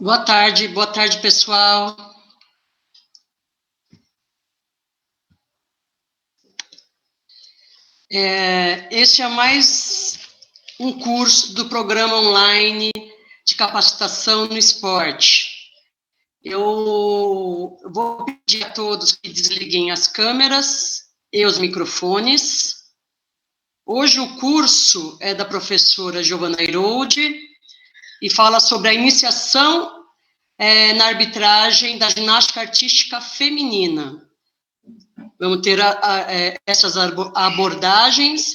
Boa tarde, pessoal. Este é mais um curso do programa online de capacitação no esporte. Eu vou pedir a todos que desliguem as câmeras e os microfones. Hoje o curso é da professora Giovana Iroldi e fala sobre a iniciação na arbitragem da ginástica artística feminina. Vamos ter essas abordagens.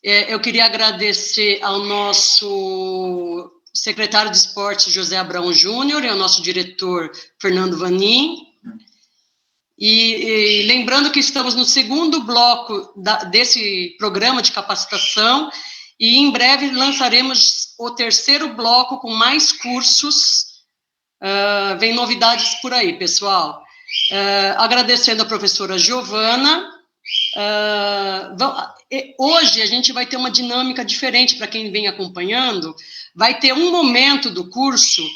Eu queria agradecer ao nosso secretário de Esportes, José Abrão Júnior, e ao nosso diretor, Fernando Vanin. E lembrando que estamos no segundo bloco desse programa de capacitação, e em breve lançaremos o terceiro bloco com mais cursos. Vem novidades por aí, pessoal. Agradecendo a professora Giovana. Hoje a gente vai ter uma dinâmica diferente para quem vem acompanhando. Vai ter um momento do curso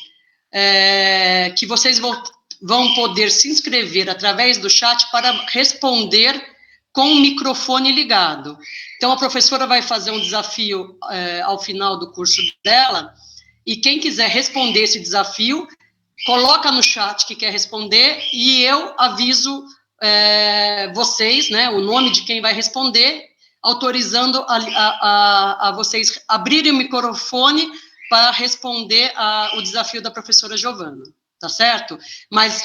que vocês vão poder se inscrever através do chat para responder com o microfone ligado. Então, a professora vai fazer um desafio ao final do curso dela, e quem quiser responder esse desafio, coloca no chat que quer responder, e eu aviso vocês, né, o nome de quem vai responder, autorizando a vocês abrirem o microfone para responder o desafio da professora Giovana, tá certo? Mas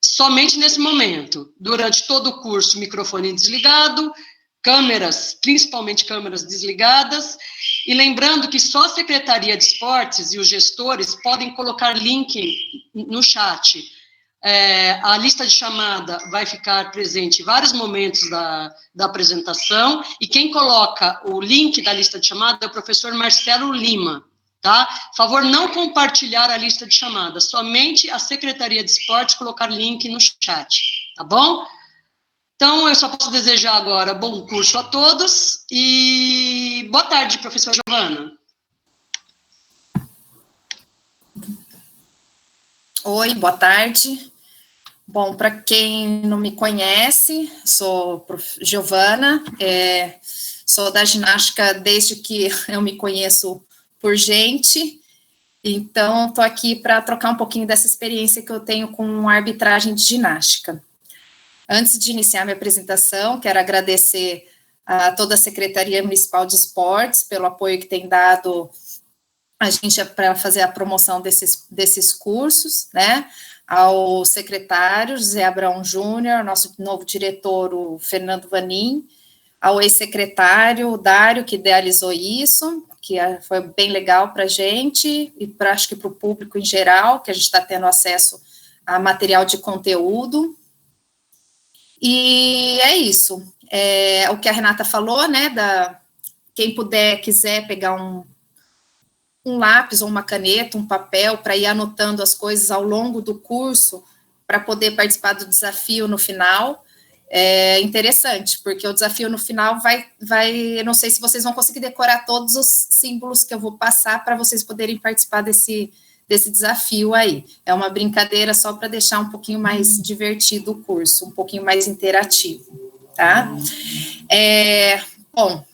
somente nesse momento, durante todo o curso, microfone desligado, câmeras, principalmente câmeras desligadas, e lembrando que só a Secretaria de Esportes e os gestores podem colocar link no chat. A lista de chamada vai ficar presente em vários momentos da apresentação, e quem coloca o link da lista de chamada é o professor Marcelo Lima, tá? Por favor, não compartilhar a lista de chamada, somente a Secretaria de Esportes colocar link no chat, tá bom? Então, eu só posso desejar agora bom curso a todos, e boa tarde, professora Giovana. Oi, boa tarde. Bom, para quem não me conhece, sou Giovana, sou da ginástica desde que eu me conheço por gente, então estou aqui para trocar um pouquinho dessa experiência que eu tenho com a arbitragem de ginástica. Antes de iniciar minha apresentação, quero agradecer a toda a Secretaria Municipal de Esportes pelo apoio que tem dado a gente para fazer a promoção desses cursos, né? Ao secretário José Abrão Júnior, nosso novo diretor, o Fernando Vanin, ao ex-secretário Dário, que idealizou isso, que foi bem legal para a gente, e acho que para o público em geral, que a gente está tendo acesso a material de conteúdo. E é isso. O que a Renata falou, né, quem quiser pegar um lápis ou uma caneta, um papel, para ir anotando as coisas ao longo do curso, para poder participar do desafio no final. É interessante, porque o desafio no final eu não sei se vocês vão conseguir decorar todos os símbolos que eu vou passar para vocês poderem participar desse desafio aí. É uma brincadeira só para deixar um pouquinho mais divertido o curso, um pouquinho mais interativo, tá? Bom,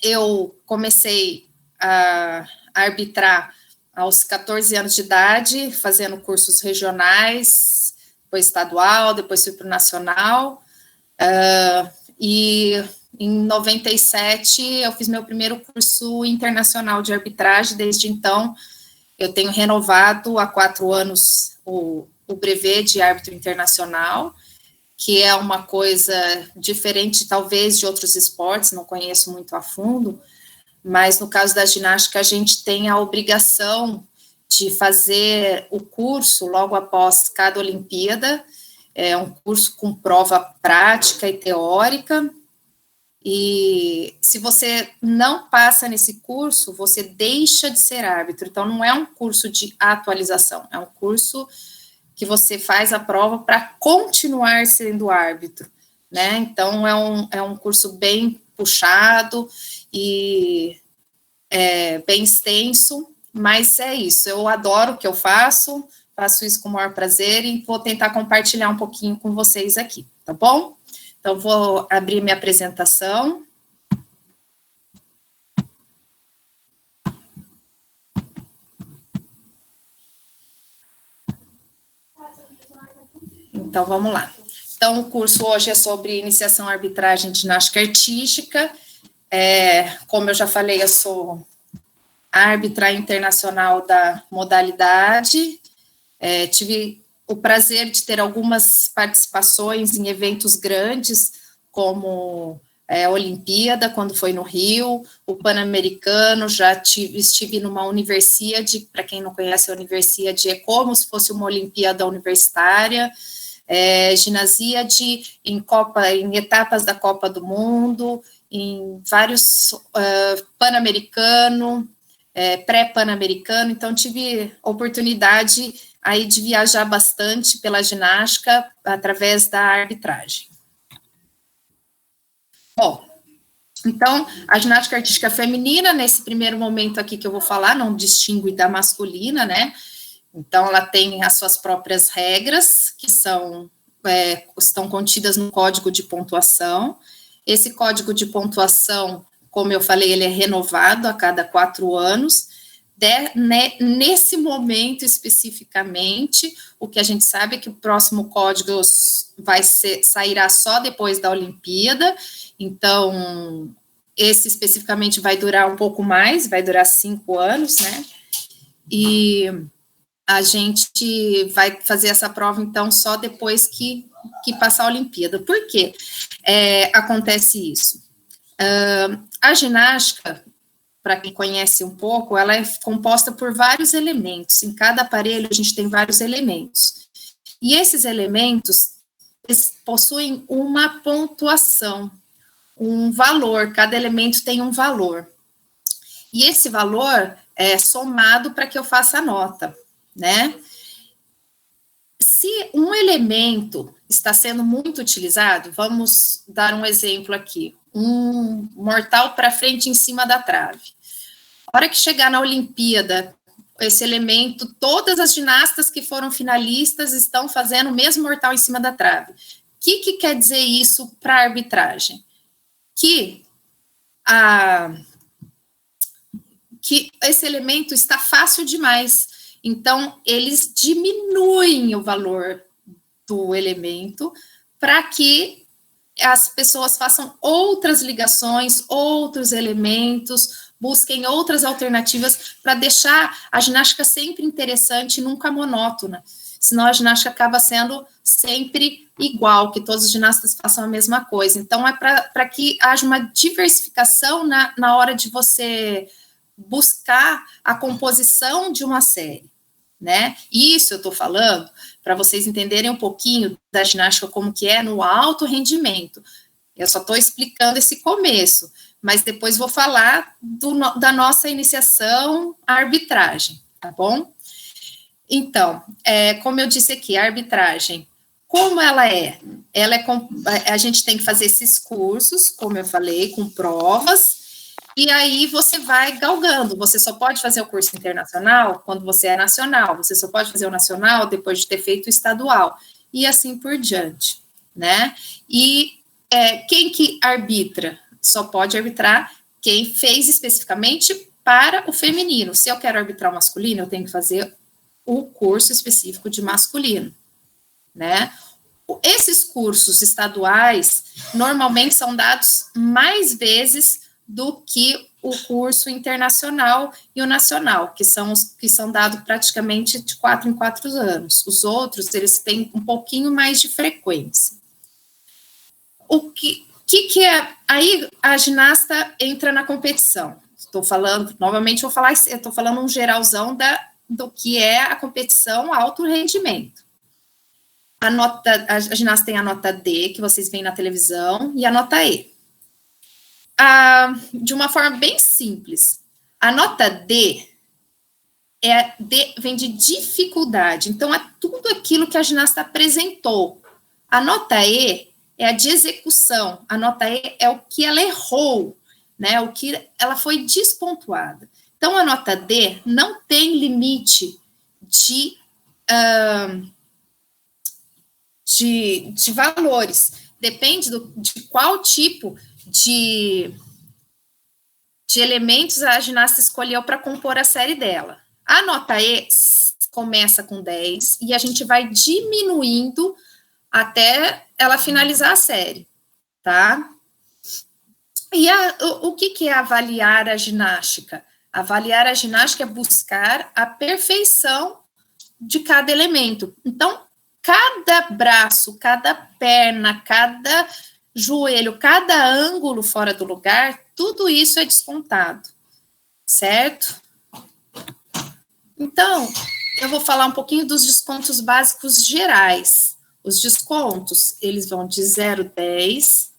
eu comecei a arbitrar aos 14 anos de idade, fazendo cursos regionais, depois estadual, depois fui para o nacional, e em 97 eu fiz meu primeiro curso internacional de arbitragem. Desde então eu tenho renovado há 4 anos o brevet de árbitro internacional, que é uma coisa diferente talvez de outros esportes, não conheço muito a fundo, mas no caso da ginástica a gente tem a obrigação de fazer o curso logo após cada Olimpíada. É um curso com prova prática e teórica, e se você não passa nesse curso, você deixa de ser árbitro. Então não é um curso de atualização, é um curso que você faz a prova para continuar sendo árbitro, né? Então é um curso bem puxado e bem extenso, mas é isso, eu adoro o que eu faço, faço isso com o maior prazer e vou tentar compartilhar um pouquinho com vocês aqui, tá bom? Então, vou abrir minha apresentação. Então, vamos lá. Então, o curso hoje é sobre iniciação à arbitragem de ginástica artística. Como eu já falei, eu sou árbitra internacional da modalidade. Tive o prazer de ter algumas participações em eventos grandes, como a Olimpíada, quando foi no Rio, o Pan-Americano, estive numa universidade, para quem não conhece a universidade, é como se fosse uma Olimpíada universitária, ginasíade em etapas da Copa do Mundo, em vários Pan-Americano, pré-Pan-Americano, então tive oportunidade aí de viajar bastante pela ginástica através da arbitragem. Bom, então, a ginástica artística feminina, nesse primeiro momento aqui que eu vou falar, não distingue da masculina, né? Então, ela tem as suas próprias regras, que estão contidas no código de pontuação. Esse código de pontuação, como eu falei, ele é renovado a cada 4 anos. Nesse momento, especificamente, o que a gente sabe é que o próximo código sairá só depois da Olimpíada. Então, esse especificamente vai durar um pouco mais, vai durar 5 anos, né? E a gente vai fazer essa prova, então, só depois que passar a Olimpíada. Por que acontece isso? A ginástica, para quem conhece um pouco, ela é composta por vários elementos. Em cada aparelho, a gente tem vários elementos. E esses elementos, eles possuem uma pontuação, um valor, cada elemento tem um valor. E esse valor é somado para que eu faça a nota, né? Se um elemento está sendo muito utilizado, vamos dar um exemplo aqui, um mortal para frente em cima da trave. A hora que chegar na Olimpíada, esse elemento, todas as ginastas que foram finalistas estão fazendo o mesmo mortal em cima da trave. O que quer dizer isso para a arbitragem? Que esse elemento está fácil demais. Então, eles diminuem o valor do elemento para que as pessoas façam outras ligações, outros elementos, busquem outras alternativas para deixar a ginástica sempre interessante e nunca monótona. Senão a ginástica acaba sendo sempre igual, que todos os ginastas façam a mesma coisa. Então, é para que haja uma diversificação na hora de você buscar a composição de uma série, né? Isso eu estou falando para vocês entenderem um pouquinho da ginástica como que é no alto rendimento. Eu só estou explicando esse começo, mas depois vou falar da nossa iniciação à arbitragem, tá bom? Então, como eu disse aqui, a arbitragem, como ela é? A gente tem que fazer esses cursos, como eu falei, com provas, e aí você vai galgando. Você só pode fazer o curso internacional quando você é nacional, você só pode fazer o nacional depois de ter feito o estadual, e assim por diante, né? E quem que arbitra? Só pode arbitrar quem fez especificamente para o feminino. Se eu quero arbitrar o masculino, eu tenho que fazer o curso específico de masculino, né? Esses cursos estaduais normalmente são dados mais vezes do que o curso internacional e o nacional, que são dados praticamente de 4 em 4 anos. Os outros, eles têm um pouquinho mais de frequência. O que é? Aí a ginasta entra na competição. Estou falando, novamente vou falar, eu estou falando um geralzão do que é a competição alto rendimento. A ginasta tem a nota D, que vocês veem na televisão, e a nota E. De uma forma bem simples, a nota D vem de dificuldade, então é tudo aquilo que a ginasta apresentou. A nota E é a de execução, a nota E é o que ela errou, né, o que ela foi despontuada. Então, a nota D não tem limite de de valores, depende de qual tipo de elementos a ginasta escolheu para compor a série dela. A nota E começa com 10 e a gente vai diminuindo até ela finalizar a série, tá? E o que é avaliar a ginástica? Avaliar a ginástica é buscar a perfeição de cada elemento. Então, cada braço, cada perna, cada joelho, cada ângulo fora do lugar, tudo isso é descontado, certo? Então, eu vou falar um pouquinho dos descontos básicos gerais. Os descontos, eles vão de 0,10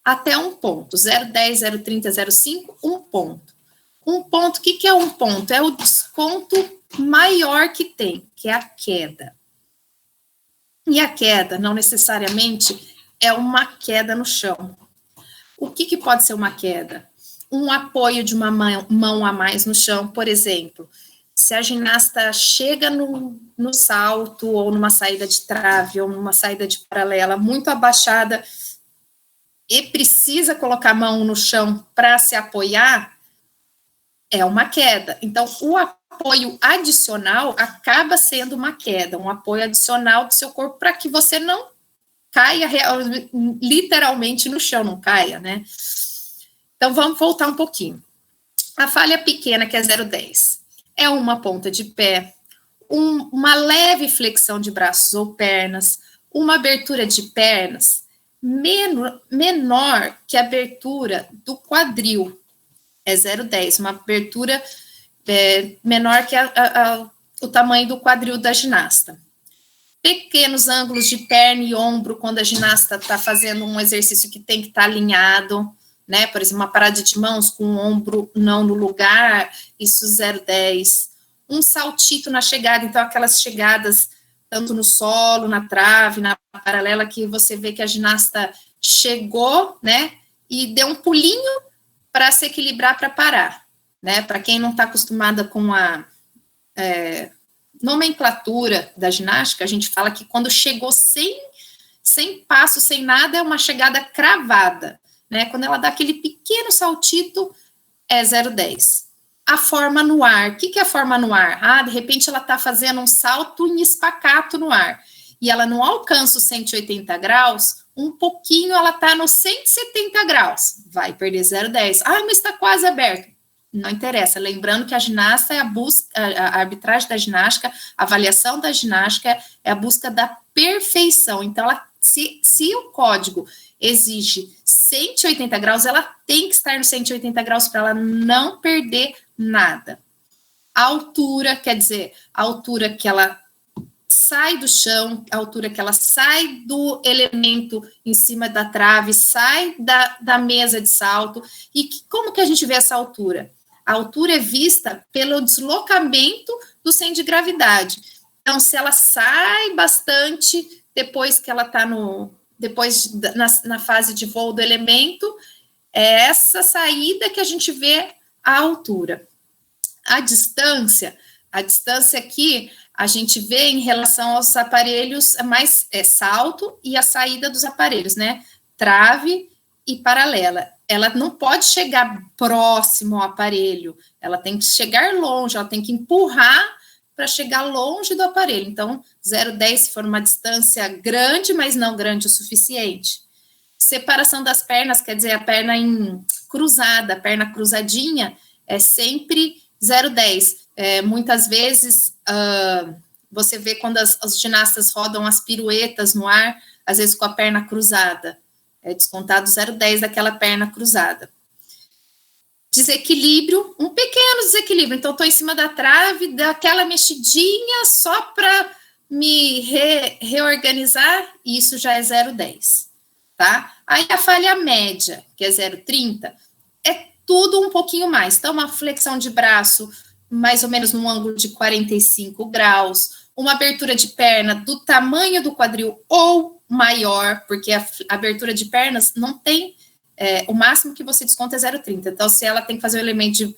até 1 ponto. 0,10, 0,30, 0,5, 1 ponto. 1 ponto, o que é 1 ponto? É o desconto maior que tem, que é a queda. E a queda, não necessariamente, é uma queda no chão. O que pode ser uma queda? Um apoio de uma mão a mais no chão, por exemplo. Se a ginasta chega no salto, ou numa saída de trave, ou numa saída de paralela muito abaixada, e precisa colocar a mão no chão para se apoiar, é uma queda. Então, o apoio adicional acaba sendo uma queda, um apoio adicional do seu corpo para que você não caia literalmente no chão, não caia, né? Então, vamos voltar um pouquinho. A falha pequena, que é 0,10, é uma ponta de pé, uma leve flexão de braços ou pernas, uma abertura de pernas menor que a abertura do quadril, é 0,10, uma abertura menor que o tamanho do quadril da ginasta. Pequenos ângulos de perna e ombro, quando a ginasta está fazendo um exercício que tem que estar alinhado, né? Por exemplo, uma parada de mãos com o ombro não no lugar, isso 0,10. Um saltito na chegada, então aquelas chegadas tanto no solo, na trave, na paralela, que você vê que a ginasta chegou, né? E deu um pulinho para se equilibrar, para parar, né? Para quem não está acostumada com a nomenclatura da ginástica, a gente fala que quando chegou sem passo, sem nada, é uma chegada cravada, né? Quando ela dá aquele pequeno saltito, é 0,10. A forma no ar, o que é a forma no ar? De repente ela está fazendo um salto em espacato no ar, e ela não alcança os 180 graus, um pouquinho ela está nos 170 graus, vai perder 0,10. Mas está quase aberto. Não interessa, lembrando que a ginasta é a arbitragem da ginástica, a avaliação da ginástica é a busca da perfeição. Então, se o código exige 180 graus, ela tem que estar nos 180 graus para ela não perder nada. A altura, quer dizer, a altura que ela sai do chão, a altura que ela sai do elemento em cima da trave, sai da mesa de salto. E como que a gente vê essa altura? A altura é vista pelo deslocamento do centro de gravidade. Então, se ela sai bastante depois que ela está na fase de voo do elemento, é essa saída que a gente vê a altura. A distância aqui, a gente vê em relação aos aparelhos, mais salto e a saída dos aparelhos, né? Trave e paralela. Ela não pode chegar próximo ao aparelho, ela tem que chegar longe, ela tem que empurrar para chegar longe do aparelho. Então, 0,10 se for uma distância grande, mas não grande o suficiente. Separação das pernas, quer dizer, a perna cruzada, a perna cruzadinha, é sempre 0,10. Muitas vezes, você vê quando as ginastas rodam as piruetas no ar, às vezes com a perna cruzada. É descontado 0,10 daquela perna cruzada. Desequilíbrio, um pequeno desequilíbrio. Então, estou em cima da trave, daquela mexidinha só para me reorganizar, e isso já é 0,10, tá? Aí a falha média, que é 0,30, é tudo um pouquinho mais. Então, uma flexão de braço, mais ou menos num ângulo de 45 graus, uma abertura de perna do tamanho do quadril ou maior, porque a abertura de pernas não tem, o máximo que você desconta é 0,30. Então, se ela tem que fazer o elemento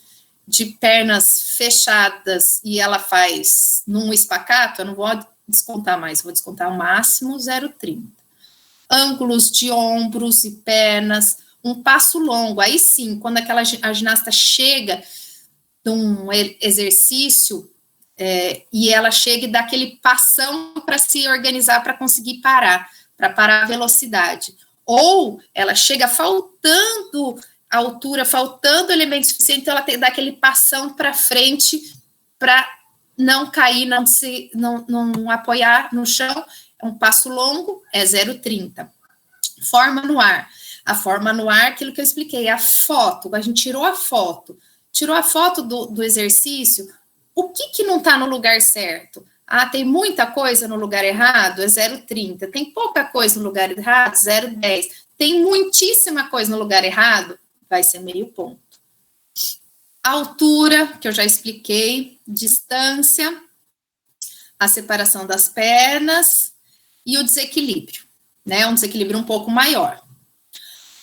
de pernas fechadas e ela faz num espacato, eu não vou descontar mais, vou descontar o máximo 0,30. Ângulos de ombros e pernas, um passo longo, aí sim, quando a ginasta chega num exercício, e ela chega e dá aquele passão para se organizar, para conseguir parar, para parar a velocidade. Ou ela chega faltando a altura, faltando elemento suficiente, então ela dá aquele passão para frente, para não cair, não apoiar no chão. É um passo longo, é 0,30. Forma no ar. A forma no ar, aquilo que eu expliquei, a foto, a gente tirou a foto do exercício, o que não está no lugar certo? Ah, tem muita coisa no lugar errado, é 0,30. Tem pouca coisa no lugar errado, 0,10. Tem muitíssima coisa no lugar errado, vai ser meio ponto. Altura, que eu já expliquei, distância, a separação das pernas e o desequilíbrio, né? Um desequilíbrio um pouco maior.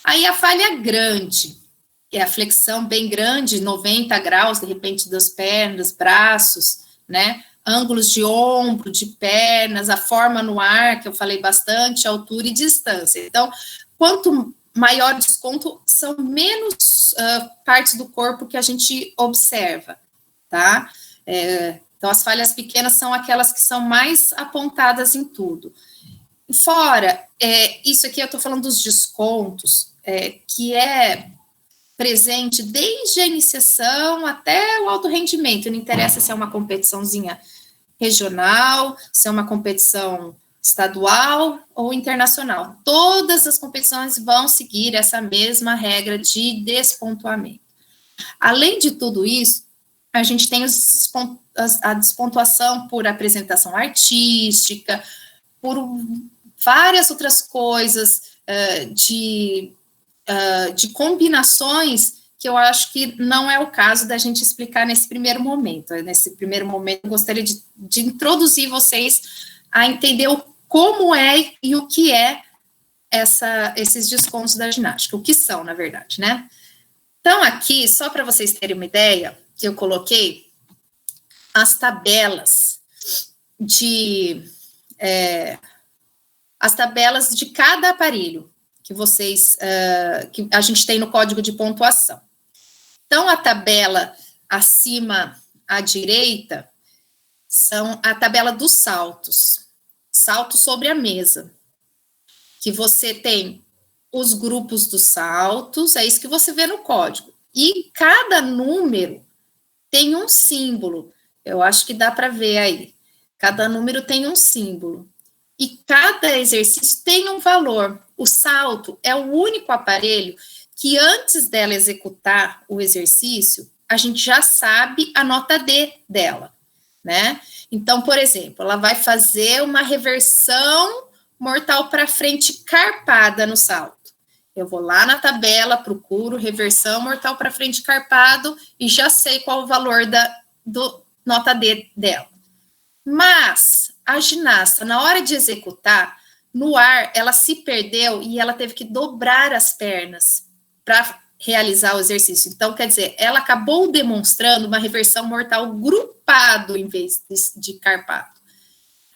Aí a falha grande, é a flexão bem grande, 90 graus, de repente, das pernas, braços, né? Ângulos de ombro, de pernas, a forma no ar, que eu falei bastante, altura e distância. Então, quanto maior o desconto, são menos partes do corpo que a gente observa, tá? Então, as falhas pequenas são aquelas que são mais apontadas em tudo. Fora, isso aqui eu estou falando dos descontos, que é presente desde a iniciação até o alto rendimento, não interessa se é uma competiçãozinha regional, se é uma competição estadual ou internacional. Todas as competições vão seguir essa mesma regra de despontuamento. Além de tudo isso, a gente tem a despontuação por apresentação artística, por várias outras coisas de combinações que eu acho que não é o caso da gente explicar nesse primeiro momento. Nesse primeiro momento, eu gostaria de introduzir vocês a entender como é e o que é esses descontos da ginástica, o que são, na verdade, né? Então, aqui, só para vocês terem uma ideia, eu coloquei as tabelas de cada aparelho que que a gente tem no código de pontuação. Então, a tabela acima à direita são a tabela dos saltos sobre a mesa, que você tem os grupos dos saltos, é isso que você vê no código, e cada número tem um símbolo, eu acho que dá para ver aí, cada número tem um símbolo, e cada exercício tem um valor. O salto é o único aparelho que antes dela executar o exercício, a gente já sabe a nota D dela, né? Então, por exemplo, ela vai fazer uma reversão mortal para frente carpada no salto. Eu vou lá na tabela, procuro reversão mortal para frente carpado e já sei qual o valor do nota D dela. Mas a ginasta, na hora de executar, no ar, ela se perdeu e ela teve que dobrar as pernas para realizar o exercício. Então, quer dizer, ela acabou demonstrando uma reversão mortal grupado em vez de carpado.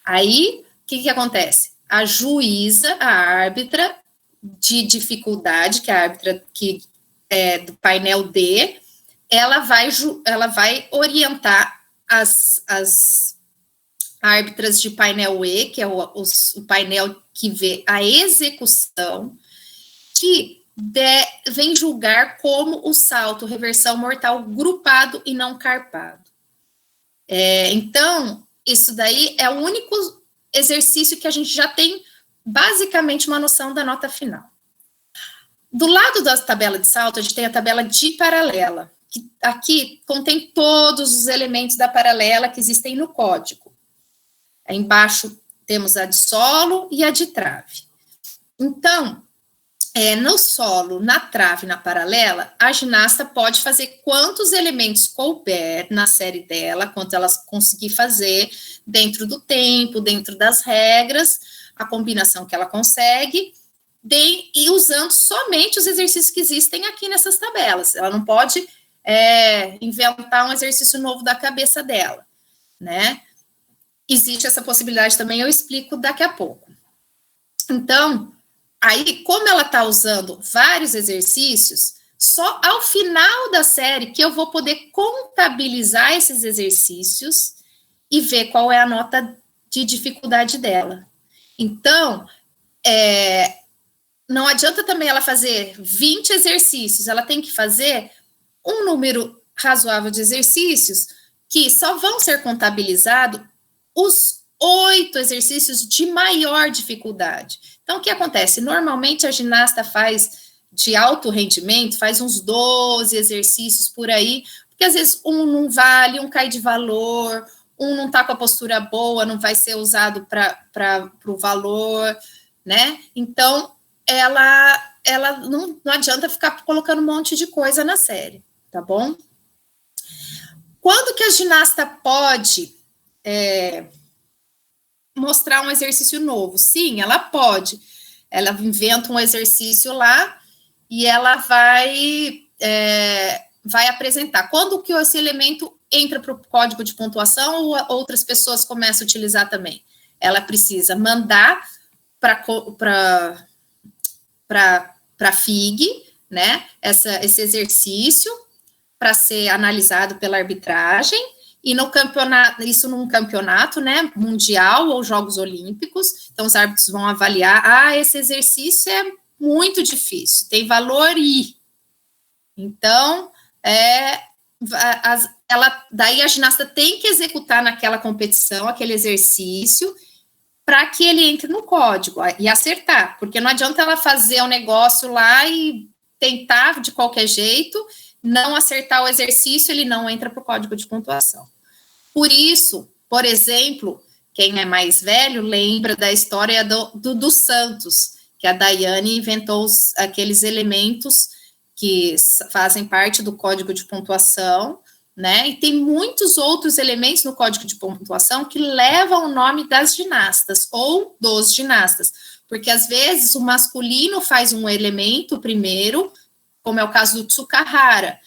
Aí, o que acontece? A juíza, a árbitra de dificuldade, que é a árbitra que é do painel D, ela vai orientar as árbitras de painel E, que é o painel que vê a execução, que vem julgar como o salto, reversão mortal grupado e não carpado. Então, isso daí é o único exercício que a gente já tem basicamente uma noção da nota final. Do lado da tabela de salto, a gente tem a tabela de paralela, que aqui contém todos os elementos da paralela que existem no código. Embaixo temos a de solo e a de trave. Então, no solo, na trave, na paralela, a ginasta pode fazer quantos elementos couber na série dela, quanto ela conseguir fazer dentro do tempo, dentro das regras, a combinação que ela consegue, e usando somente os exercícios que existem aqui nessas tabelas. Ela não pode inventar um exercício novo da cabeça dela, né? Existe essa possibilidade também, eu explico daqui a pouco. Então, aí, como ela está usando vários exercícios, só ao final da série que eu vou poder contabilizar esses exercícios e ver qual é a nota de dificuldade dela. Então, não adianta também ela fazer 20 exercícios, ela tem que fazer um número razoável de exercícios que só vão ser contabilizados os 8 exercícios de maior dificuldade. Então, o que acontece? Normalmente, a ginasta faz de alto rendimento, faz uns 12 exercícios por aí, porque às vezes um não vale, um cai de valor, um não está com a postura boa, não vai ser usado para o valor, né? Então, ela não adianta ficar colocando um monte de coisa na série, tá bom? Quando que a ginasta pode mostrar um exercício novo? Sim, ela pode. Ela inventa um exercício lá e ela vai apresentar. Quando que esse elemento entra para o código de pontuação ou outras pessoas começam a utilizar também? Ela precisa mandar para a FIG, né, esse exercício para ser analisado pela arbitragem, e no campeonato, isso num campeonato, né, mundial ou Jogos Olímpicos, então os árbitros vão avaliar, esse exercício é muito difícil, tem valor I. Então, daí a ginasta tem que executar naquela competição, aquele exercício, para que ele entre no código e acertar, porque não adianta ela fazer um negócio lá e tentar de qualquer jeito, não acertar o exercício, ele não entra para o código de pontuação. Por isso, por exemplo, quem é mais velho lembra da história do Santos, que a Daiane inventou aqueles elementos que fazem parte do código de pontuação, né? E tem muitos outros elementos no código de pontuação que levam o nome das ginastas ou dos ginastas, porque às vezes o masculino faz um elemento primeiro, como é o caso do Tsukahara,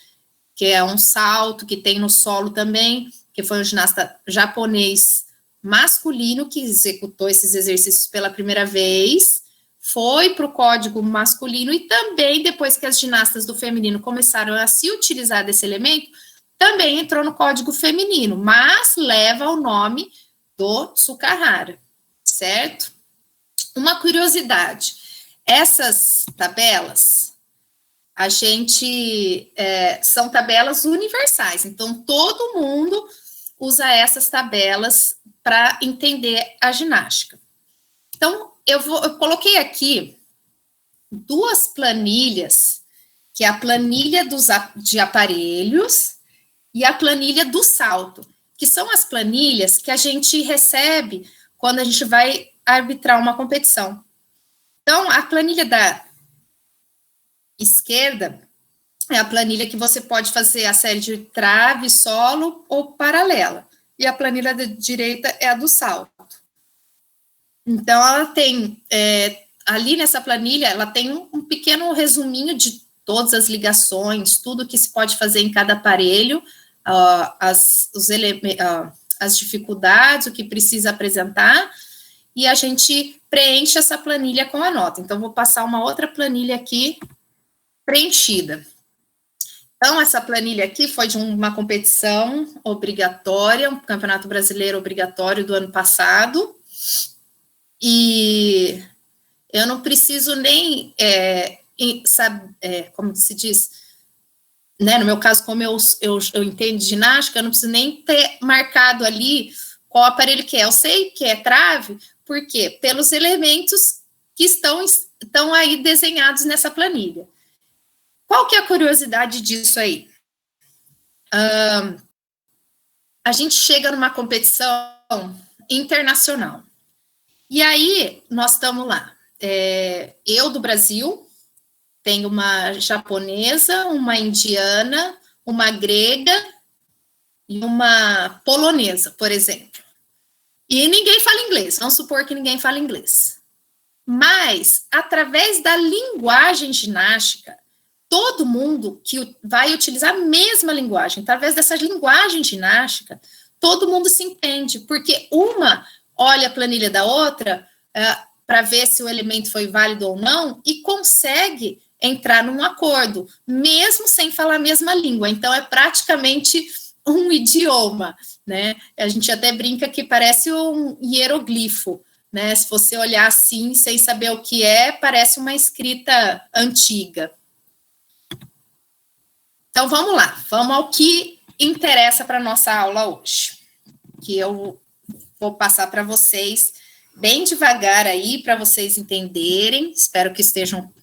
que é um salto que tem no solo também, que foi um ginasta japonês masculino que executou esses exercícios pela primeira vez, foi para o código masculino e também depois que as ginastas do feminino começaram a se utilizar desse elemento, também entrou no código feminino, mas leva o nome do Tsukahara, certo? Uma curiosidade, essas tabelas, são tabelas universais, então todo mundo usa essas tabelas para entender a ginástica. Então, eu coloquei aqui 2 planilhas, que é a planilha de aparelhos e a planilha do salto, que são as planilhas que a gente recebe quando a gente vai arbitrar uma competição. Então, a planilha da esquerda é a planilha que você pode fazer a série de trave, solo ou paralela. E a planilha da direita é a do salto. Então, ela tem, ali nessa planilha, ela tem um pequeno resuminho de todas as ligações, tudo que se pode fazer em cada aparelho, as dificuldades, o que precisa apresentar, e a gente preenche essa planilha com a nota. Então, vou passar uma outra planilha aqui preenchida. Então, essa planilha aqui foi de uma competição obrigatória, um campeonato brasileiro obrigatório do ano passado, e eu não preciso nem, como se diz, né, no meu caso, como eu entendo de ginástica, eu não preciso nem ter marcado ali qual aparelho que é. Eu sei que é trave, por quê? Pelos elementos que estão aí desenhados nessa planilha. Qual que é a curiosidade disso aí? A gente chega numa competição internacional. E aí, nós estamos lá. Eu do Brasil, tenho uma japonesa, uma indiana, uma grega e uma polonesa, por exemplo. E ninguém fala inglês, vamos supor que ninguém fala inglês. Mas, através da linguagem ginástica, todo mundo que vai utilizar a mesma linguagem, através dessa linguagem ginástica, todo mundo se entende, porque uma olha a planilha da outra para ver se o elemento foi válido ou não e consegue entrar num acordo, mesmo sem falar a mesma língua. Então, é praticamente um idioma, né? A gente até brinca que parece um hieroglifo, né? Se você olhar assim, sem saber o que é, parece uma escrita antiga. Então, vamos lá. Vamos ao que interessa para a nossa aula hoje, que eu vou passar para vocês bem devagar aí, para vocês entenderem. Espero que estejam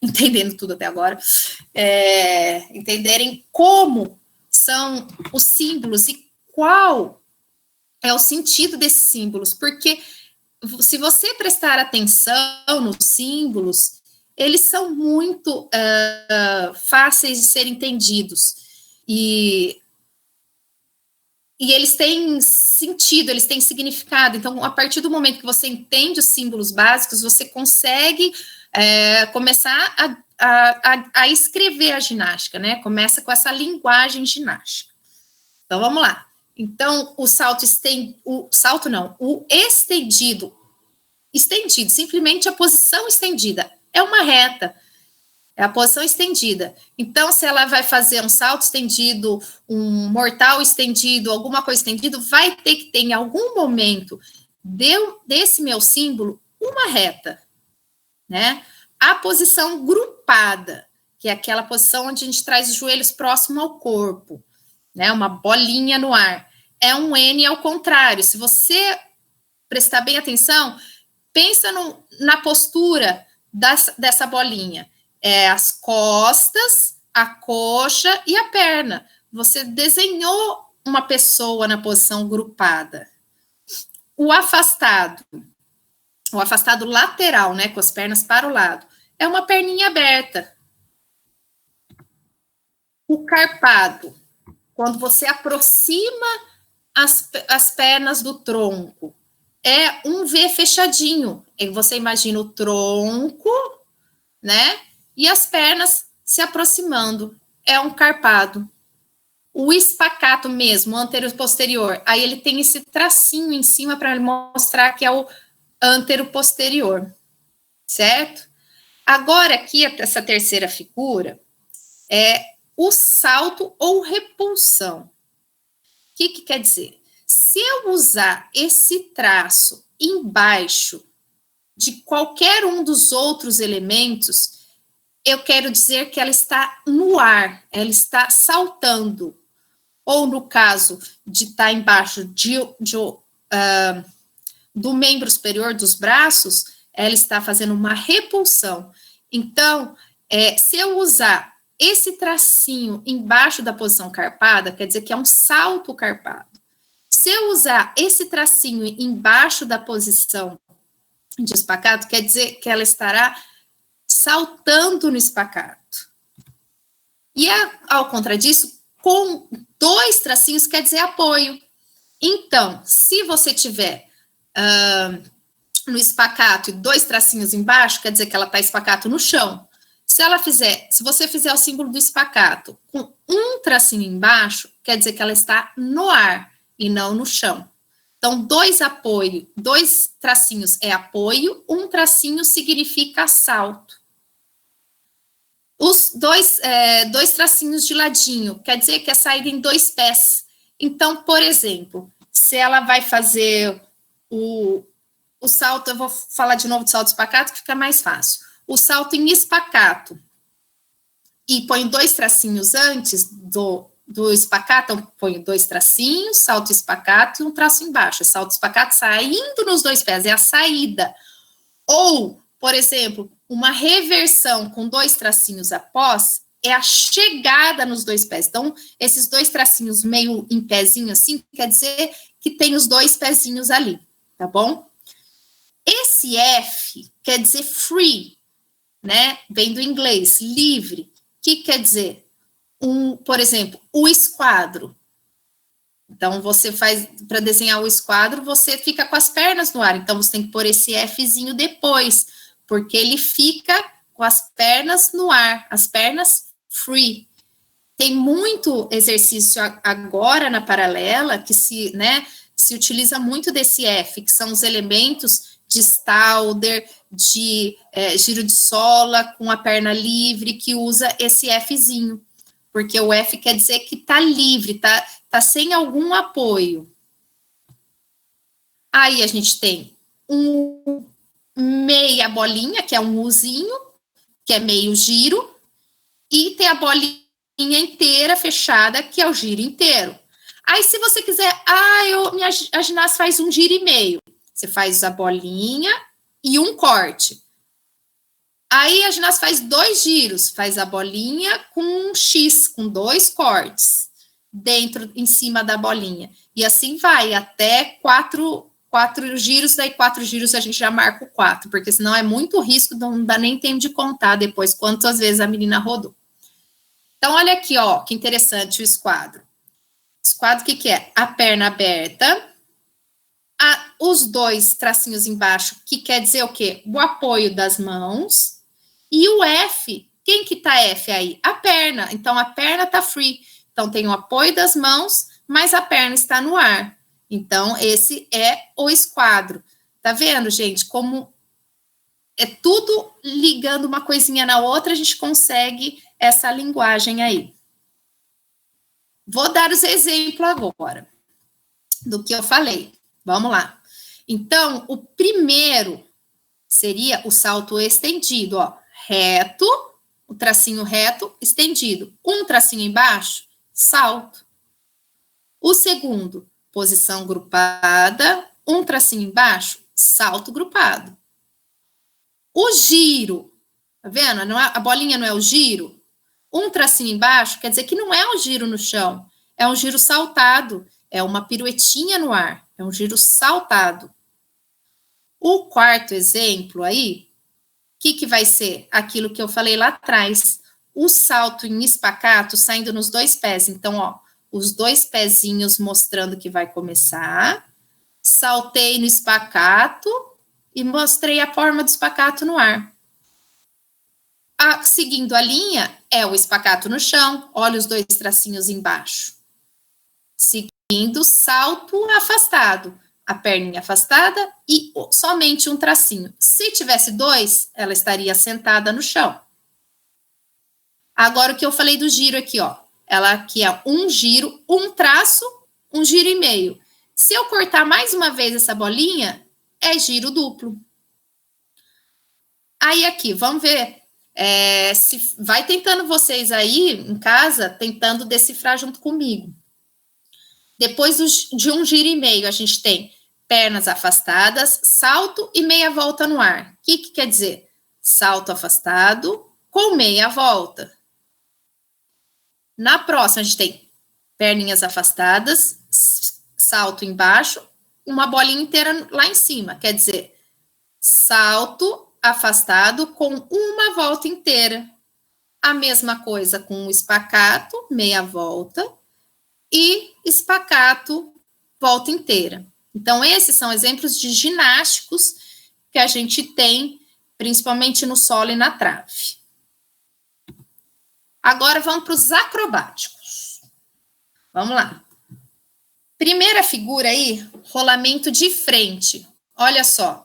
entendendo tudo até agora. Entenderem como são os símbolos e qual é o sentido desses símbolos, porque se você prestar atenção nos símbolos, eles são muito fáceis de serem entendidos, e eles têm sentido, eles têm significado. Então, a partir do momento que você entende os símbolos básicos, você consegue começar a escrever a ginástica, né? Começa com essa linguagem ginástica. Então, vamos lá. Então, o estendido, simplesmente a posição estendida, é uma reta, é a posição estendida. Então, se ela vai fazer um salto estendido, um mortal estendido, alguma coisa estendida, vai ter que ter, em algum momento, desse meu símbolo, uma reta, né? A posição grupada, que é aquela posição onde a gente traz os joelhos próximo ao corpo, né? Uma bolinha no ar. É um N ao contrário. Se você prestar bem atenção, pensa na postura dessa bolinha. As costas, a coxa e a perna. Você desenhou uma pessoa na posição grupada. O afastado lateral, né, com as pernas para o lado, é uma perninha aberta. O carpado, quando você aproxima as pernas do tronco, é um V fechadinho. E você imagina o tronco, né? E as pernas se aproximando. É um carpado. O espacato mesmo, anterior e posterior, aí ele tem esse tracinho em cima para mostrar que é o antero posterior, certo? Agora, aqui, essa terceira figura é o salto ou repulsão. O que quer dizer? Se eu usar esse traço embaixo de qualquer um dos outros elementos, eu quero dizer que ela está no ar, ela está saltando. Ou no caso de estar embaixo do membro superior dos braços, ela está fazendo uma repulsão. Então, se eu usar esse tracinho embaixo da posição carpada, quer dizer que é um salto carpado. Se eu usar esse tracinho embaixo da posição de espacato, quer dizer que ela estará saltando no espacato. E ao contrário disso, com 2 tracinhos quer dizer apoio. Então, se você tiver no espacato e 2 tracinhos embaixo, quer dizer que ela está espacato no chão. Se você fizer o símbolo do espacato com 1 tracinho embaixo, quer dizer que ela está no ar e não no chão. Então, 2 tracinhos é apoio, 1 tracinho significa salto. Os 2 tracinhos de ladinho, quer dizer que é saída em 2 pés. Então, por exemplo, se ela vai fazer o salto, eu vou falar de novo do salto espacato, que fica mais fácil. O salto em espacato, e põe 2 tracinhos antes do espacato, então põe 2 tracinhos, salto espacato e 1 traço embaixo. Salto espacato saindo nos 2 pés, é a saída. Ou, por exemplo, uma reversão com 2 tracinhos após é a chegada nos 2 pés. Então, esses 2 tracinhos meio em pezinho assim, quer dizer que tem os 2 pezinhos ali, tá bom? Esse F quer dizer free, né? Vem do inglês, livre. O que quer dizer? Por exemplo, o esquadro. Então, você faz, para desenhar o esquadro, você fica com as pernas no ar. Então, você tem que pôr esse Fzinho depois, porque ele fica com as pernas no ar, as pernas free. Tem muito exercício agora na paralela que se utiliza muito desse F, que são os elementos de Stalder, de giro de sola com a perna livre, que usa esse Fzinho, porque o F quer dizer que tá livre, tá sem algum apoio. Aí a gente tem um meia bolinha, que é um Uzinho, que é meio giro, e tem a bolinha inteira fechada, que é o giro inteiro. Aí, se você quiser, a ginástica faz um giro e meio. Você faz a bolinha e um corte. Aí, a ginástica faz 2 giros, faz a bolinha com um X, com 2 cortes, em cima da bolinha. E assim vai, até 4 giros, daí 4 giros a gente já marca o 4, porque senão é muito risco, não dá nem tempo de contar depois quantas vezes a menina rodou. Então, olha aqui, ó, que interessante o esquadro. Esquadro, o que é? A perna aberta, os 2 tracinhos embaixo, que quer dizer o quê? O apoio das mãos, e o F, quem que tá F aí? A perna, então a perna tá free, então tem o apoio das mãos, mas a perna está no ar. Então, esse é o esquadro. Tá vendo, gente, como é tudo ligando uma coisinha na outra, a gente consegue essa linguagem aí. Vou dar os exemplos agora do que eu falei. Vamos lá. Então, o primeiro seria o salto estendido, ó. Reto, o tracinho reto, estendido. Um tracinho embaixo, salto. O segundo, posição grupada, um tracinho embaixo, salto grupado. O giro, tá vendo? A bolinha não é o giro? Um tracinho embaixo quer dizer que não é um giro no chão, é um giro saltado, é uma piruetinha no ar, é um giro saltado. O quarto exemplo aí, o que vai ser? Aquilo que eu falei lá atrás, o salto em espacato saindo nos 2 pés. Então, ó, os 2 pezinhos mostrando que vai começar, saltei no espacato e mostrei a forma do espacato no ar. Seguindo a linha, é o espacato no chão, olha os 2 tracinhos embaixo. Seguindo, salto afastado, a perninha afastada e somente um tracinho. Se tivesse 2, ela estaria sentada no chão. Agora, o que eu falei do giro aqui, ó. Ela aqui é um giro, um traço, um giro e meio. Se eu cortar mais uma vez essa bolinha, é giro duplo. Aí aqui, vamos ver. Se vai tentando vocês aí em casa, tentando decifrar junto comigo. Depois de um giro e meio, a gente tem pernas afastadas, salto e meia volta no ar. O que quer dizer? Salto afastado com meia volta. Na próxima, a gente tem perninhas afastadas, salto embaixo, uma bolinha inteira lá em cima. Quer dizer, salto afastado com uma volta inteira. A mesma coisa com o espacato, meia volta, e espacato, volta inteira. Então, esses são exemplos de ginásticos que a gente tem, principalmente no solo e na trave. Agora, vamos para os acrobáticos. Vamos lá. Primeira figura aí, rolamento de frente. Olha só.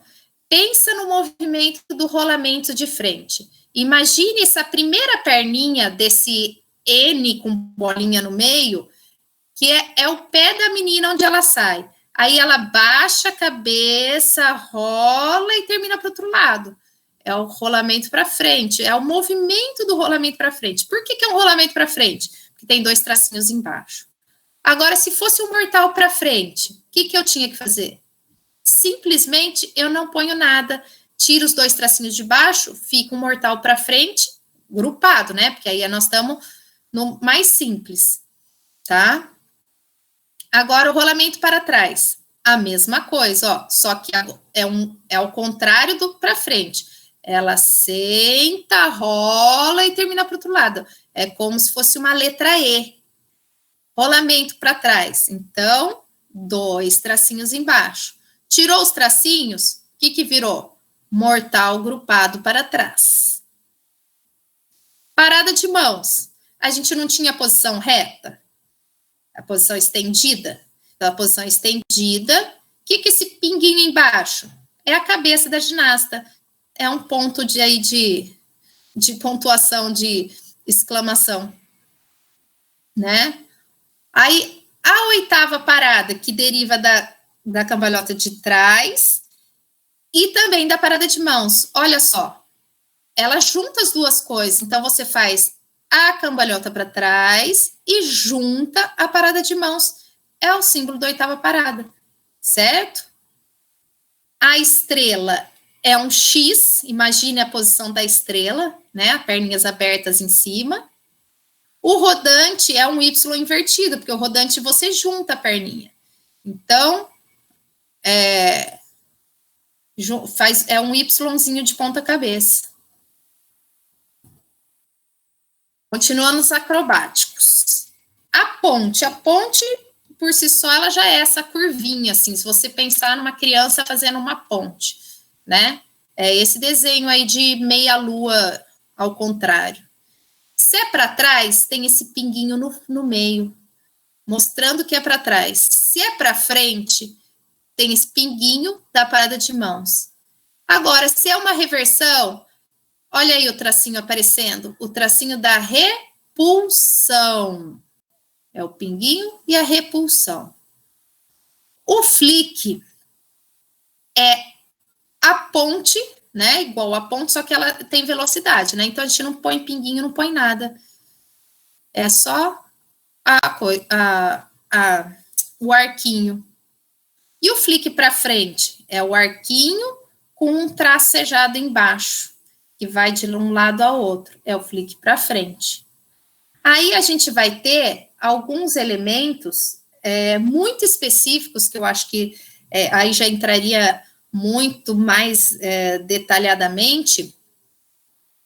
Pensa no movimento do rolamento de frente. Imagine essa primeira perninha desse N com bolinha no meio, que é o pé da menina onde ela sai. Aí ela baixa a cabeça, rola e termina para o outro lado. É o rolamento para frente, é o movimento do rolamento para frente. Por que é um rolamento para frente? Porque tem 2 tracinhos embaixo. Agora, se fosse um mortal para frente, o que eu tinha que fazer? Simplesmente eu não ponho nada, tiro os 2 tracinhos de baixo, fica um mortal para frente, grupado, né? Porque aí nós estamos no mais simples, tá? Agora o rolamento para trás, a mesma coisa, ó, só que é ao contrário do para frente. Ela senta, rola e termina para o outro lado. É como se fosse uma letra E. Rolamento para trás. Então, 2 tracinhos embaixo. Tirou os tracinhos, o que virou? Mortal grupado para trás. Parada de mãos. A gente não tinha a posição reta? A posição estendida? Então, a posição estendida, o que é esse pinguinho embaixo? É a cabeça da ginasta. É um ponto de pontuação, de exclamação, né? Aí, a oitava parada, que deriva da cambalhota de trás e também da parada de mãos. Olha só, ela junta as duas coisas. Então, você faz a cambalhota para trás e junta a parada de mãos. É o símbolo da oitava parada, certo? A estrela é um X, imagine a posição da estrela, né? Perninhas abertas em cima. O rodante é um Y invertido, porque o rodante você junta a perninha. Então, é um Yzinho de ponta cabeça. Continuando os acrobáticos. A ponte por si só, ela já é essa curvinha, assim, se você pensar numa criança fazendo uma ponte, né? É esse desenho aí de meia lua ao contrário. Se é para trás, tem esse pinguinho no meio, mostrando que é para trás. Se é para frente, tem esse pinguinho da parada de mãos. Agora, se é uma reversão, olha aí o tracinho aparecendo, o tracinho da repulsão. É o pinguinho e a repulsão. O flick é a ponte, né? Igual a ponte, só que ela tem velocidade, né? Então a gente não põe pinguinho, não põe nada. É só o arquinho. E o flick para frente é o arquinho com um tracejado embaixo, que vai de um lado ao outro. É o flick para frente. Aí a gente vai ter alguns elementos muito específicos, que eu acho que aí já entraria muito mais detalhadamente,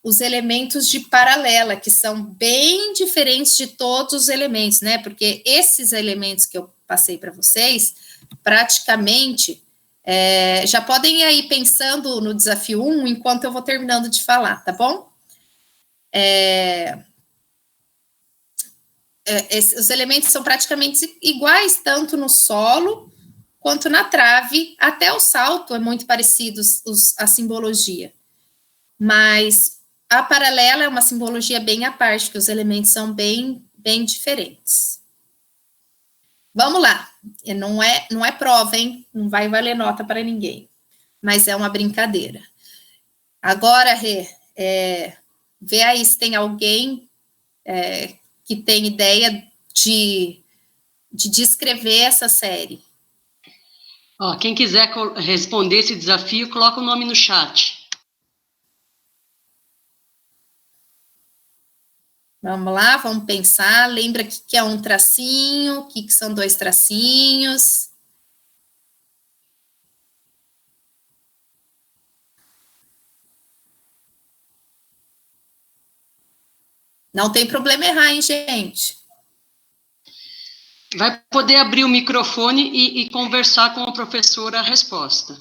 os elementos de paralela, que são bem diferentes de todos os elementos, né? Porque esses elementos que eu passei para vocês, praticamente, já podem ir aí pensando no desafio 1, enquanto eu vou terminando de falar, tá bom? Os elementos são praticamente iguais, tanto no solo quanto na trave, até o salto é muito parecido a simbologia. Mas a paralela é uma simbologia bem à parte, que os elementos são bem, bem diferentes. Vamos lá. Não é prova, hein? Não vai valer nota para ninguém. Mas é uma brincadeira. Agora, Rê, vê aí se tem alguém que tem ideia de descrever essa série. Ó, quem quiser responder esse desafio, coloca o nome no chat. Vamos lá, vamos pensar. Lembra que é um tracinho, o que são dois tracinhos. Não tem problema errar, hein, gente? Vai poder abrir o microfone e conversar com a professora a resposta.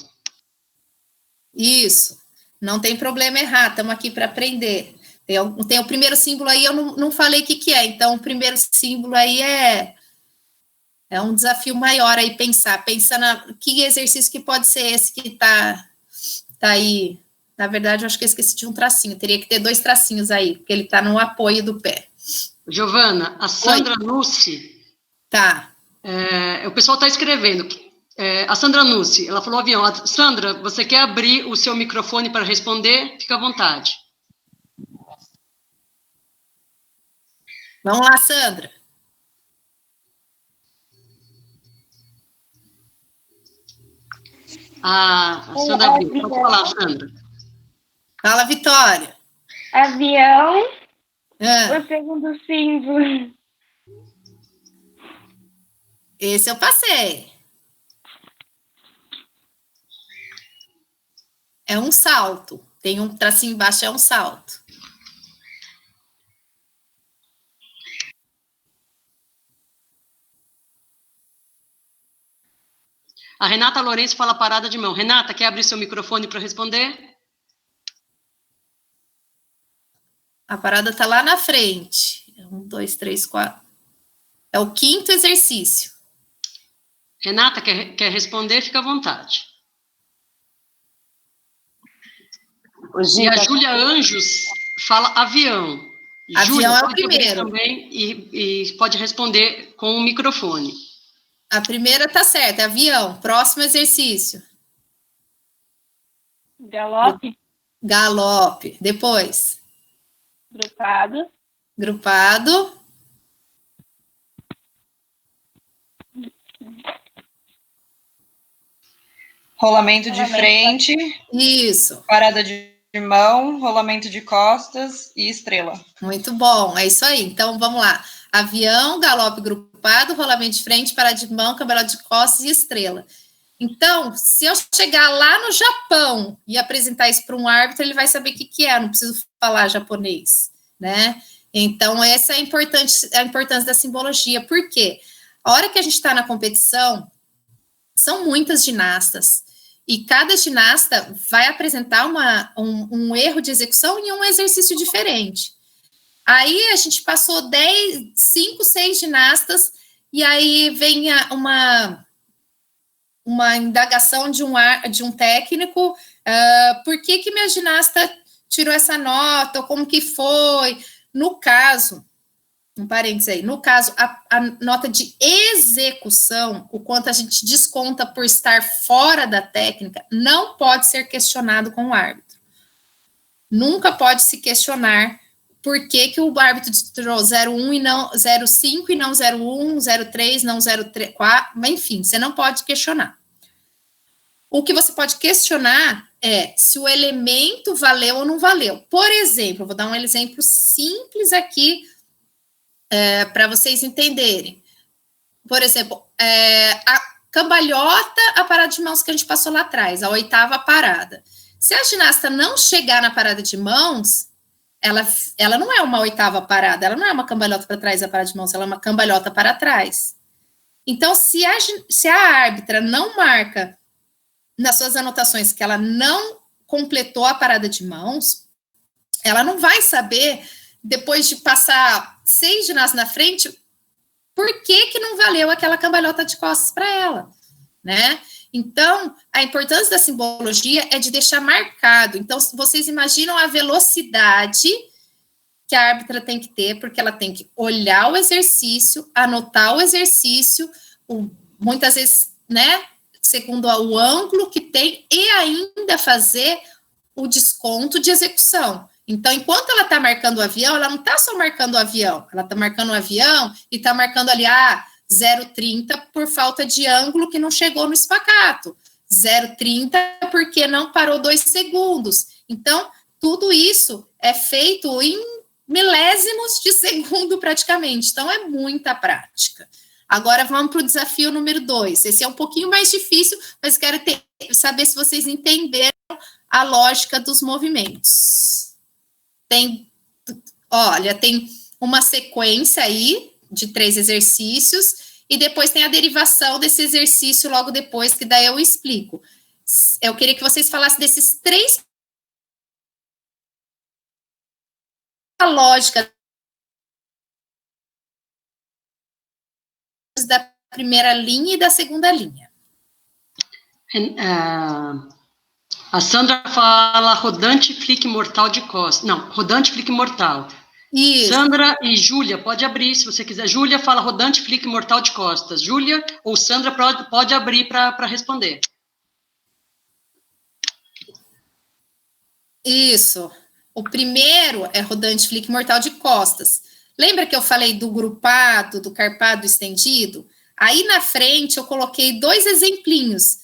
Isso. Não tem problema errar, estamos aqui para aprender. Tem o primeiro símbolo aí, eu não falei o que é. Então, o primeiro símbolo aí é um desafio maior aí pensar. Pensa que exercício que pode ser esse que tá aí. Na verdade, eu acho que eu esqueci de um tracinho. Teria que ter dois tracinhos aí, porque ele está no apoio do pé. Giovana, a Sandra Nussi... Tá. O pessoal está escrevendo. A Sandra Nussi, ela falou avião. Sandra, você quer abrir o seu microfone para responder? Fica à vontade. Vamos lá, Sandra. A Sandra abriu. Pode falar, Sandra. Fala, Vitória. Avião. O segundo símbolo. Esse eu passei. É um salto. Tem um tracinho embaixo, é um salto. A Renata Lourenço fala parada de mão. Renata, quer abrir seu microfone para responder? A parada está lá na frente. 1, 2, 3, 4. É o 5º exercício. Renata, quer responder? Fica à vontade. E a Júlia Anjos fala avião. Avião Júlia, é o pode primeiro. abrir também e pode responder com o microfone. A primeira tá certa, avião. Próximo exercício. Galope. Galope. Depois. Grupado. Grupado. Rolamento de frente. Isso. Parada de mão, rolamento de costas e estrela. Muito bom, é isso aí. Então, vamos lá. Avião, galope grupado, rolamento de frente, parada de mão, cambalhota de costas e estrela. Então, se eu chegar lá no Japão e apresentar isso para um árbitro, ele vai saber o que é, não preciso falar japonês, né? Então, essa é a importância da simbologia. Por quê? A hora que a gente está na competição, são muitas ginastas, e cada ginasta vai apresentar um erro de execução em um exercício diferente. Aí a gente passou 5, 6 ginastas, e aí vem uma indagação de um técnico, por que minha ginasta tirou essa nota, ou como que foi? No caso, um parênteses aí, no caso, a nota de execução, o quanto a gente desconta por estar fora da técnica, não pode ser questionado com o árbitro. Nunca pode se questionar por que o árbitro tirou 0,1 e não 0,5 e não 0,1, 0,3, não 0,4, enfim, você não pode questionar. O que você pode questionar é se o elemento valeu ou não valeu. Por exemplo, eu vou dar um exemplo simples aqui, para vocês entenderem. Por exemplo, a cambalhota, a parada de mãos que a gente passou lá atrás, a 8ª parada. Se a ginasta não chegar na parada de mãos, ela não é uma 8ª parada, ela não é uma cambalhota para trás, a parada de mãos, ela é uma cambalhota para trás. Então, se a árbitra não marca nas suas anotações que ela não completou a parada de mãos, ela não vai saber, depois de passar 6 ginastas na frente, por que não valeu aquela cambalhota de costas para ela, né? Então, a importância da simbologia é de deixar marcado. Então, vocês imaginam a velocidade que a árbitra tem que ter, porque ela tem que olhar o exercício, anotar o exercício, muitas vezes, né, segundo o ângulo que tem, e ainda fazer o desconto de execução. Então, enquanto ela está marcando o avião, ela não está só marcando o avião, ela está marcando o avião e está marcando ali, 0,30 por falta de ângulo que não chegou no espacato, 0,30 porque não parou 2 segundos. Então, tudo isso é feito em milésimos de segundo praticamente, então é muita prática. Agora vamos para o desafio número 2. Esse é um pouquinho mais difícil, mas quero saber se vocês entenderam a lógica dos movimentos. Tem uma sequência aí de 3 exercícios, e depois tem a derivação desse exercício logo depois, que daí eu explico. Eu queria que vocês falassem desses 3. A lógica da primeira linha e da segunda linha. A Sandra fala rodante flick mortal de costas. Não, rodante flick mortal. Isso. Sandra e Júlia, pode abrir se você quiser. Júlia fala rodante flick mortal de costas. Júlia ou Sandra pode abrir para responder. Isso. O primeiro é rodante flick mortal de costas. Lembra que eu falei do grupado, do carpado estendido? Aí na frente eu coloquei 2 exemplinhos.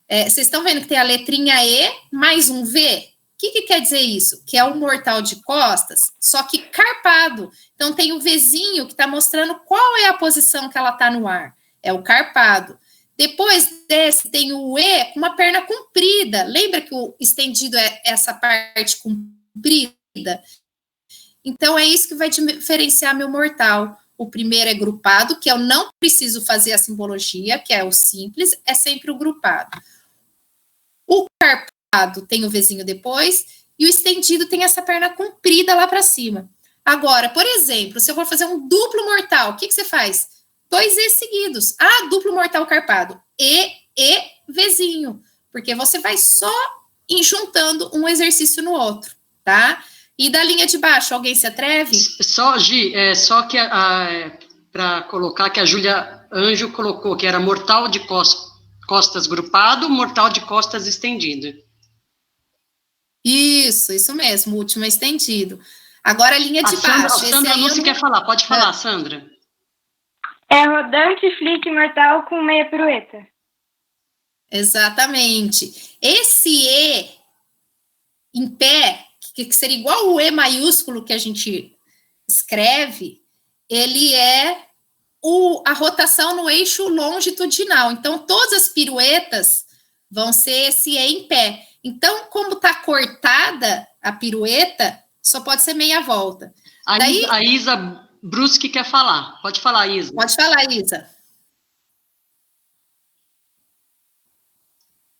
Vocês estão vendo que tem a letrinha E mais um V? O que quer dizer isso? Que é um mortal de costas, só que carpado. Então, tem o Vzinho que está mostrando qual é a posição que ela está no ar. É o carpado. Depois desse, tem o E com uma perna comprida. Lembra que o estendido é essa parte comprida? Então, é isso que vai diferenciar meu mortal. O primeiro é grupado, que eu não preciso fazer a simbologia, que é o simples, é sempre o grupado. O carpado tem o Vzinho depois, e o estendido tem essa perna comprida lá para cima. Agora, por exemplo, se eu for fazer um duplo mortal, o que você faz? 2 E seguidos. Ah, duplo mortal carpado. E, Vzinho. Porque você vai só juntando um exercício no outro, tá? E da linha de baixo, alguém se atreve? Só, Gi, só que para colocar que a Júlia Anjo colocou que era mortal de costas grupado, mortal de costas estendido. Isso mesmo, o último é estendido. Agora a linha de baixo. A Sandra não se quer falar, pode falar, Sandra. É rodante, flick mortal com meia pirueta. Exatamente. Esse E em pé, que seria igual o E maiúsculo que a gente escreve, ele é a rotação no eixo longitudinal. Então, todas as piruetas vão ser esse E em pé. Então, como está cortada a pirueta, só pode ser meia volta. A Isa Bruschi quer falar. Pode falar, Isa. Pode falar, Isa.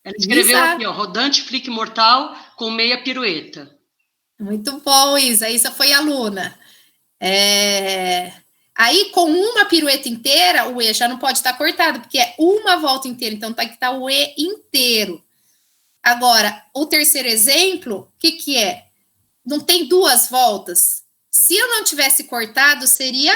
Ela escreveu aqui, ó, rodante, flick mortal com meia pirueta. Muito bom, Isa. A Isa foi aluna. Aí, com uma pirueta inteira, o E já não pode estar cortado, porque é uma volta inteira, então tem que estar o E inteiro. Agora, o terceiro exemplo, o que é? Não tem 2 voltas. Se eu não tivesse cortado, seria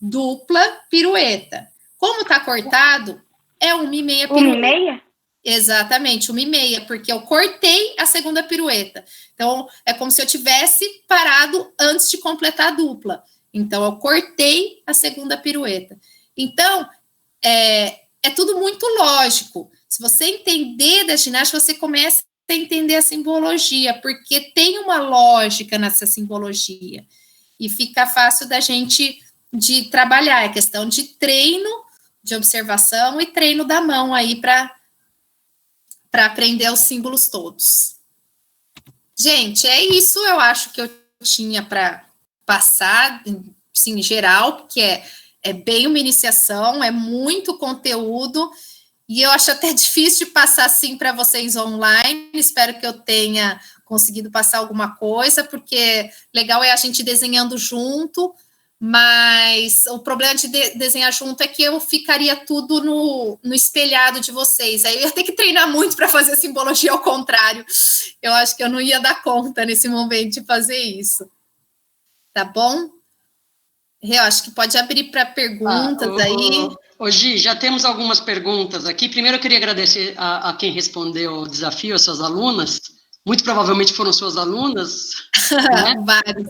dupla pirueta. Como está cortado, é 1,5 pirueta. 1,5? Exatamente, 1,5, porque eu cortei a segunda pirueta. Então, é como se eu tivesse parado antes de completar a dupla. Então, eu cortei a segunda pirueta. Então, é tudo muito lógico. Se você entender da ginástica, você começa a entender a simbologia, porque tem uma lógica nessa simbologia. E fica fácil da gente de trabalhar. É questão de treino, de observação e treino da mão aí para aprender os símbolos todos. Gente, é isso, eu acho que eu tinha para passar, assim, em geral, porque é bem uma iniciação, é muito conteúdo, e eu acho até difícil de passar assim para vocês online. Espero que eu tenha conseguido passar alguma coisa, porque legal é a gente desenhando junto, mas o problema de desenhar junto é que eu ficaria tudo no espelhado de vocês. Aí eu ia ter que treinar muito para fazer a simbologia ao contrário. Eu acho que eu não ia dar conta nesse momento de fazer isso. Tá bom? Eu acho que pode abrir para perguntas aí. Gi, já temos algumas perguntas aqui. Primeiro, eu queria agradecer a quem respondeu o desafio, as suas alunas. Muito provavelmente foram suas alunas. Né? Vários,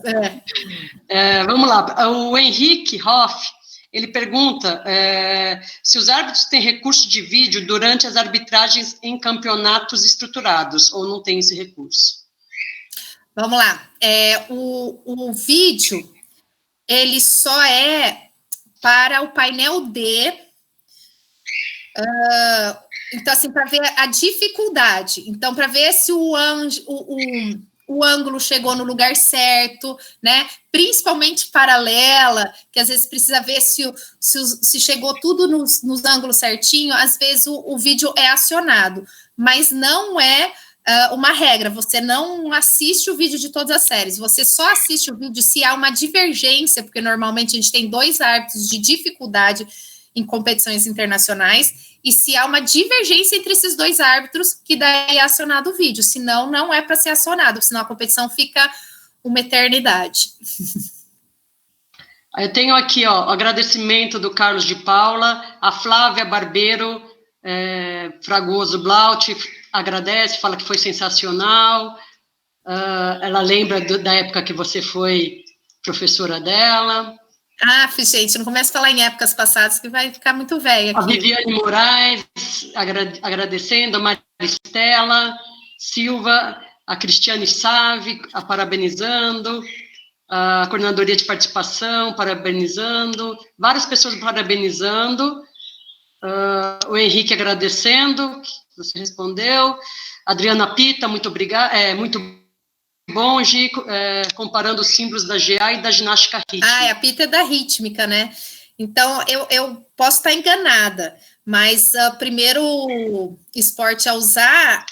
vamos lá. O Henrique Hoff, ele pergunta se os árbitros têm recurso de vídeo durante as arbitragens em campeonatos estruturados, ou não tem esse recurso? Vamos lá. O vídeo, ele só é para o painel D. Então, assim, para ver a dificuldade. Então, para ver se o ângulo chegou no lugar certo, né? Principalmente paralela, que às vezes precisa ver se chegou tudo nos ângulos certinho, às vezes o vídeo é acionado, mas não é uma regra. Você não assiste o vídeo de todas as séries, você só assiste o vídeo se há uma divergência, porque normalmente a gente tem 2 árbitros de dificuldade em competições internacionais, e se há uma divergência entre esses 2 árbitros, que daí é acionado o vídeo, senão não é para ser acionado, senão a competição fica uma eternidade. Eu tenho aqui, ó, o agradecimento do Carlos de Paula, a Flávia Barbeiro, Fragoso Blaut, agradece, fala que foi sensacional, ela lembra da época que você foi professora dela. Gente, não começa a falar em épocas passadas, que vai ficar muito velha aqui. A Viviane Moraes, agradecendo, a Maristela Silva, a Cristiane Save, parabenizando, a coordenadoria de participação, parabenizando, várias pessoas parabenizando, o Henrique agradecendo, você respondeu, Adriana Pita, muito obrigada, muito bom, Gi, comparando os símbolos da GA e da ginástica rítmica. A Pita é da rítmica, né? Então, eu posso estar enganada, mas o primeiro esporte a usar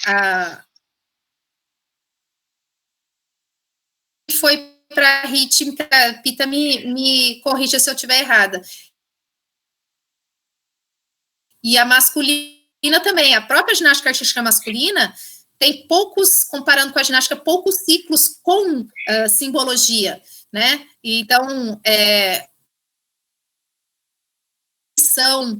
foi para a rítmica, Pita me corrija se eu estiver errada. E a masculina também, a própria ginástica artística masculina tem poucos, comparando com a ginástica, poucos ciclos com simbologia, né? Então, são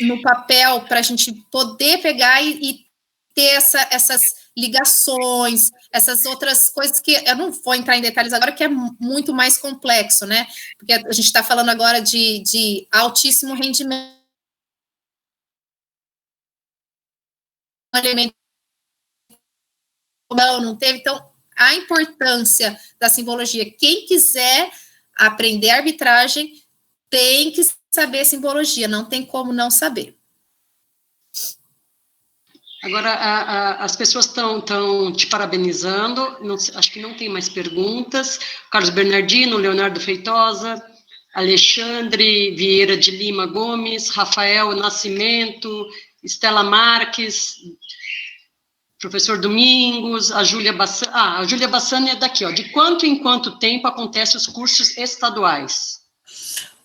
no papel para a gente poder pegar e ter essas ligações, essas outras coisas que eu não vou entrar em detalhes agora, que é muito mais complexo, né? Porque a gente está falando agora de altíssimo rendimento. Não teve, então a importância da simbologia. Quem quiser aprender arbitragem tem que saber simbologia, não tem como não saber. Agora, as pessoas estão te parabenizando, acho que não tem mais perguntas. Carlos Bernardino, Leonardo Feitosa, Alexandre Vieira de Lima Gomes, Rafael Nascimento, Estela Marques, professor Domingos, a Júlia Bassani. A Júlia Bassani é daqui, ó. De quanto em quanto tempo acontecem os cursos estaduais?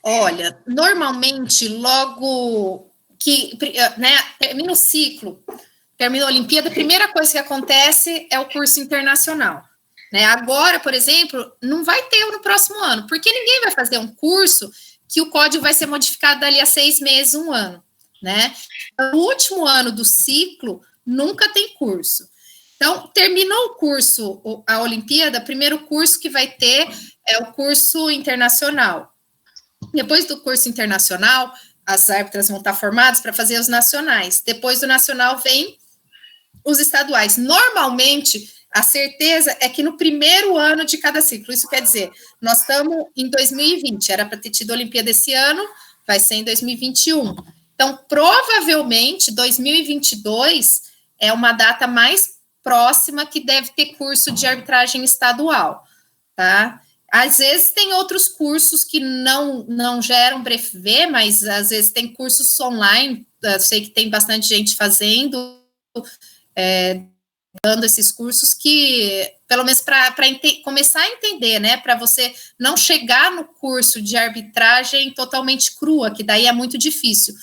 Olha, normalmente, logo que termina o ciclo, termina a Olimpíada, a primeira coisa que acontece é o curso internacional. Né? Agora, por exemplo, não vai ter no próximo ano, porque ninguém vai fazer um curso que o código vai ser modificado dali a 6 meses, 1 ano. Né? No último ano do ciclo, nunca tem curso. Então, terminou o curso, a Olimpíada, o primeiro curso que vai ter é o curso internacional. Depois do curso internacional, as árbitras vão estar formadas para fazer os nacionais. Depois do nacional, vem os estaduais. Normalmente, a certeza é que no primeiro ano de cada ciclo, isso quer dizer, nós estamos em 2020, era para ter tido a Olimpíada esse ano, vai ser em 2021. Então, provavelmente, 2022 é uma data mais próxima que deve ter curso de arbitragem estadual, tá? Às vezes tem outros cursos que não geram brevet, mas às vezes tem cursos online, eu sei que tem bastante gente fazendo, dando esses cursos que, pelo menos para começar a entender, né, para você não chegar no curso de arbitragem totalmente crua, que daí é muito difícil,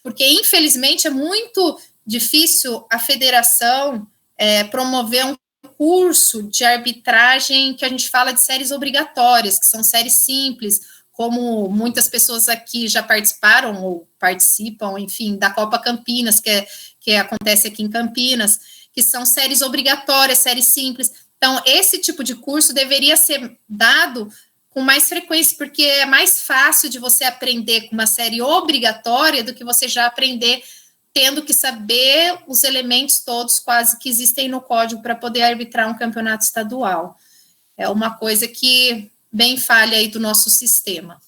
porque infelizmente é muito difícil a federação promover um curso de arbitragem que a gente fala de séries obrigatórias, que são séries simples, como muitas pessoas aqui já participaram ou participam, enfim, da Copa Campinas, que acontece aqui em Campinas, que são séries obrigatórias, séries simples. Então, esse tipo de curso deveria ser dado com mais frequência, porque é mais fácil de você aprender com uma série obrigatória do que você já aprender tendo que saber os elementos todos quase que existem no código para poder arbitrar um campeonato estadual. É uma coisa que bem falha aí do nosso sistema.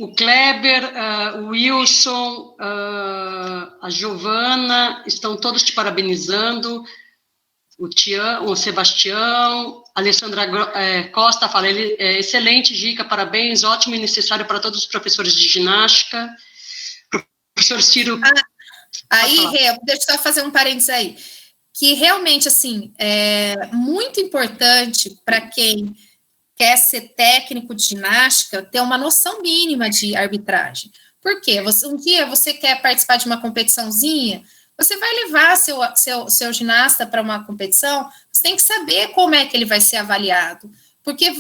O Kleber, o Wilson, a Giovana, estão todos te parabenizando. O Sebastião, a Alessandra Costa fala, excelente dica, parabéns, ótimo e necessário para todos os professores de ginástica. Professor Ciro. Deixa eu só fazer um parênteses aí, que realmente, assim, é muito importante para quem quer ser técnico de ginástica ter uma noção mínima de arbitragem. Por quê? Um dia você quer participar de uma competiçãozinha, você vai levar seu ginasta para uma competição, você tem que saber como é que ele vai ser avaliado, porque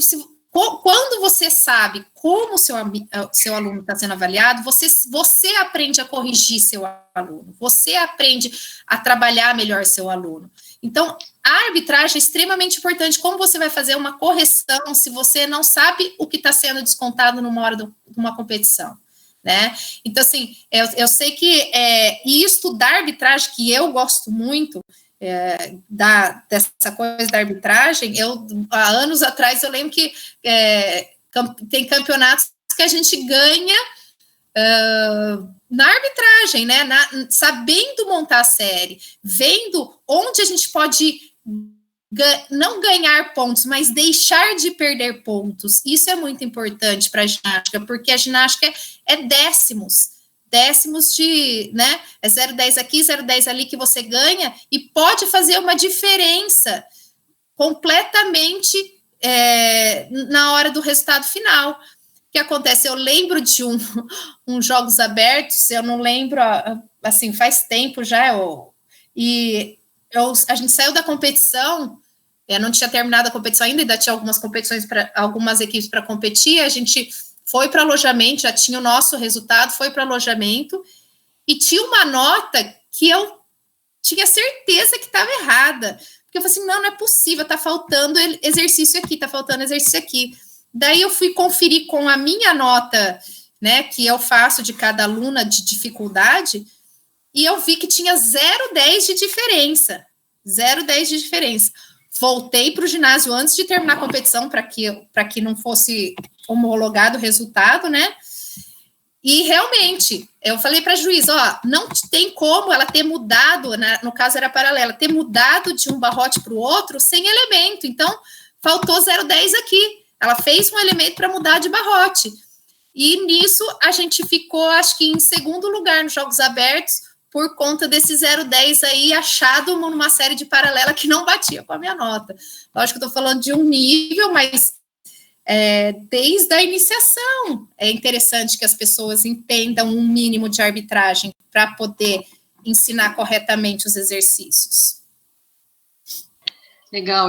quando você sabe como o seu aluno está sendo avaliado, você aprende a corrigir seu aluno, você aprende a trabalhar melhor seu aluno. Então, a arbitragem é extremamente importante. Como você vai fazer uma correção se você não sabe o que está sendo descontado numa hora de uma competição? Né? Então, assim, eu sei que e estudar arbitragem, que eu gosto muito, dessa coisa da arbitragem, há anos atrás, eu lembro que tem campeonatos que a gente ganha na arbitragem, né? Sabendo montar a série, vendo onde a gente pode não ganhar pontos, mas deixar de perder pontos. Isso é muito importante para a ginástica, porque a ginástica é décimos de, né, 0,10 aqui, 0,10 ali que você ganha, e pode fazer uma diferença completamente na hora do resultado final. O que acontece? Eu lembro de um Jogos Abertos, eu não lembro, assim, faz tempo já, a gente saiu da competição, eu não tinha terminado a competição ainda tinha algumas competições, algumas equipes para competir, a gente foi para alojamento, já tinha o nosso resultado, foi para alojamento, e tinha uma nota que eu tinha certeza que estava errada, porque eu falei assim, não é possível, está faltando exercício aqui, está faltando exercício aqui. Daí eu fui conferir com a minha nota, né, que eu faço de cada aluna de dificuldade, e eu vi que tinha 0,10 de diferença. 0,10 de diferença. Voltei para o ginásio antes de terminar a competição, para que não fosse homologado o resultado, né? E realmente, eu falei para a juíza, não tem como ela ter mudado, no caso era paralela, ter mudado de um barrote para o outro sem elemento. Então, faltou 0,10 aqui. Ela fez um elemento para mudar de barrote. E nisso, a gente ficou, acho que em segundo lugar nos Jogos Abertos, por conta desse 0,10 aí, achado numa série de paralela que não batia com a minha nota. Lógico que eu estou falando de um nível, mas desde a iniciação é interessante que as pessoas entendam um mínimo de arbitragem para poder ensinar corretamente os exercícios. Legal.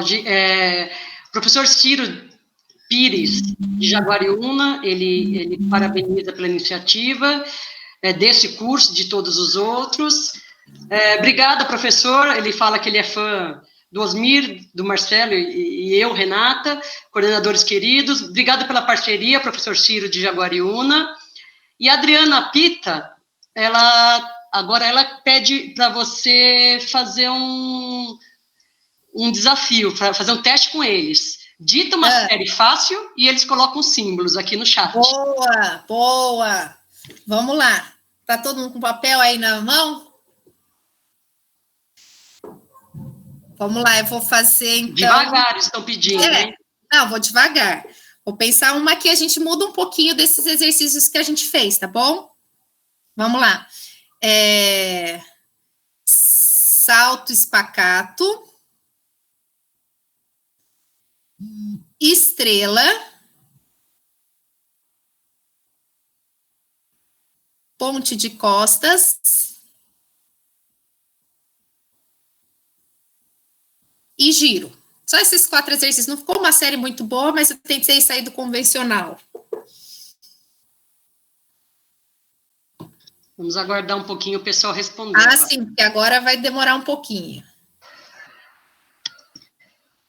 Professor Ciro Pires, de Jaguariúna, ele parabeniza pela iniciativa desse curso, de todos os outros. Obrigada, professor. Ele fala que ele é fã do Osmir, do Marcelo e eu, Renata, coordenadores queridos. Obrigada pela parceria, professor Ciro, de Jaguariúna. E a Adriana Pita, agora ela pede para você fazer um desafio, para fazer um teste com eles. Dita uma série fácil e eles colocam símbolos aqui no chat. Boa! Vamos lá. Tá todo mundo com papel aí na mão? Vamos lá, eu vou fazer, então... Devagar, estão pedindo, hein? Não, vou devagar. Vou pensar uma que a gente muda um pouquinho desses exercícios que a gente fez, tá bom? Vamos lá. Salto espacato. Estrela. Ponte de costas. E giro. Só esses 4 exercícios. Não ficou uma série muito boa, mas eu tentei sair do convencional. Vamos aguardar um pouquinho o pessoal responder. Sim, porque agora vai demorar um pouquinho.